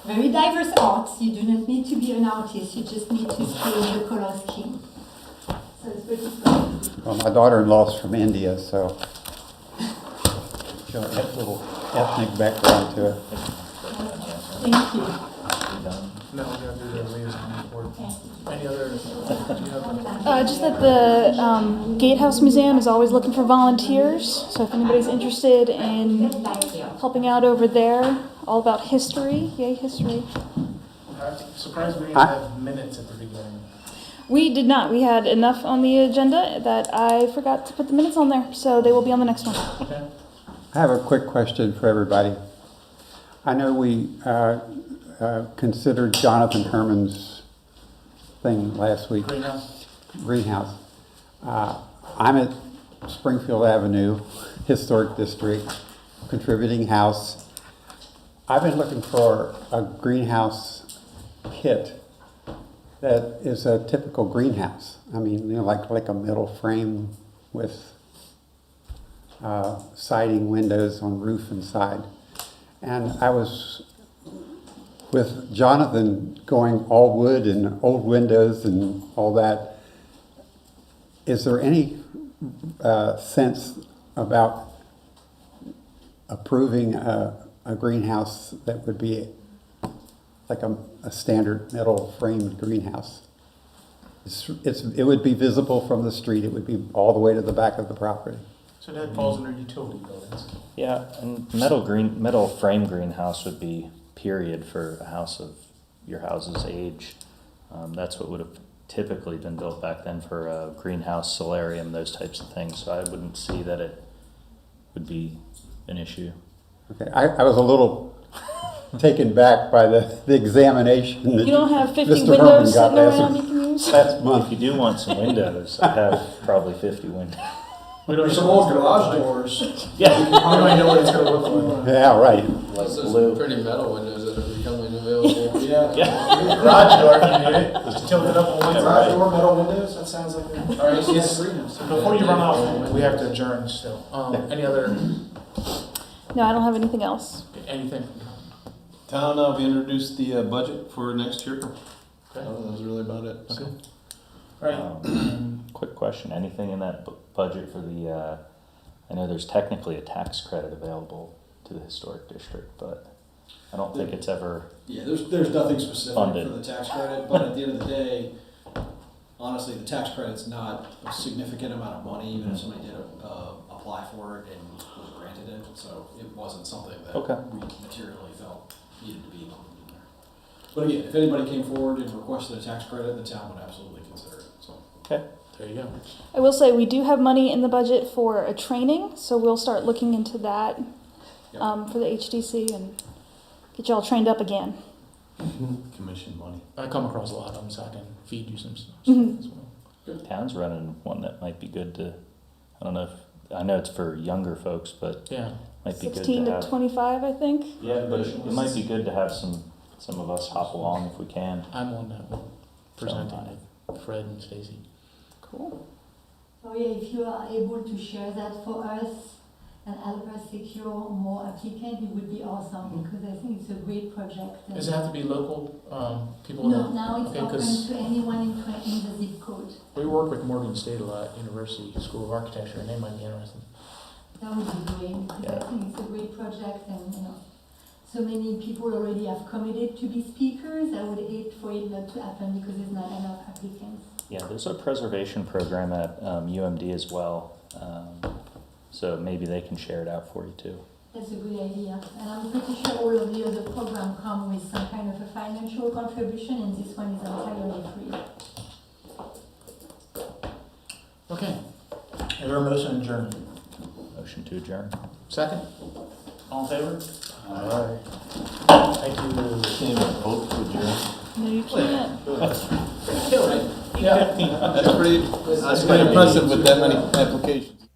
diverse art. You do not need to be an artist. You just need to see the color scheme. So it's pretty fun. Well, my daughter-in-law's from India, so she'll have a little ethnic background to it. Thank you. Done. No, we gotta do the liaison report. Okay. Any other, do you have? Just that the Gatehouse Museum is always looking for volunteers, so if anybody's interested in helping out over there, all about history, yay history. I'm surprised we didn't have minutes at the beginning. We did not. We had enough on the agenda that I forgot to put the minutes on there, so they will be on the next one. Okay. I have a quick question for everybody. I know we considered Jonathan Herman's thing last week, greenhouse. I'm at Springfield Avenue, Historic District, contributing house. I've been looking for a greenhouse kit that is a typical greenhouse. I mean, you know, like a metal frame with siding windows on roof and side. And I was with Jonathan going all wood and old windows and all that. Is there any sense about approving a greenhouse that would be like a standard metal framed greenhouse? It would be visible from the street. It would be all the way to the back of the property. So that falls under utility buildings. Yeah, and metal frame greenhouse would be period for a house of your house's age. That's what would have typically been built back then for a greenhouse, solarium, those types of things. So I wouldn't see that it would be an issue. Okay, I was a little taken back by the examination that You don't have 50 Mr. Herman windows got sitting around you can use? last If month. you do want some windows, I have probably 50 windows. We don't There's some old garage doors. Yeah. How do I know what it's gonna look like? Yeah, right. Like those blue. pretty metal windows that are becoming available. Yeah. Garage door, if you need it, just tilt it up on one Garage side. door, metal windows, that sounds like a. All right, yes. greenhouse. Before you run off, we have to adjourn still. Any other, No, I don't have anything else. anything? Town, we introduced the budget for next year. Okay. That was really about it. Okay. All right. Quick question, anything in that budget for the, I know there's technically a tax credit available to the historic district, but I don't think it's ever, Yeah, there's nothing specific Funded. for the tax credit, but at the end of the day, honestly, the tax credit's not a significant amount of money, even if somebody did apply for it and was granted it, so it wasn't something that Okay. we materially felt needed to be included in there. But again, if anybody came forward and requested a tax credit, the town would absolutely consider it, so. okay. There you go. I will say we do have money in the budget for a training, so we'll start looking into that for the HDC and get y'all trained up again. Commission money. I come across a lot of them, so I can feed you some stuff Mhm. as well. Town's running one that might be good to, I don't know if, I know it's for younger folks, but Yeah. might be good 16 to to have. 25, I think. Yeah, but it might be good to have some of us hop along if we can. I'm on that one, presenting with Fred and Stacy. Cool. So yeah, if you are able to share that for us and help us secure more applicants, it would be awesome, because I think it's a great project. Does it have to be local people? No, that- now it's Okay, open 'cause to anyone in the zip code. we work with Morgan State a lot, University School of Architecture, and they might be interested. That would be great, because I think it's a great project, and so many people already have committed to be speakers. I would hate for it not to happen because there's not enough applicants. Yeah, there's a preservation program at UMD as well, so maybe they can share it out for you too. That's a good idea, and I'm pretty sure all of the other programs come with some kind of a financial contribution, and this one is entirely free. Okay. Is there a motion adjourned? Motion to adjourn. Second? All in favor? All right. Thank you. Can't even vote to adjourn. No, you can't. Kill it. That's pretty impressive with that many applications.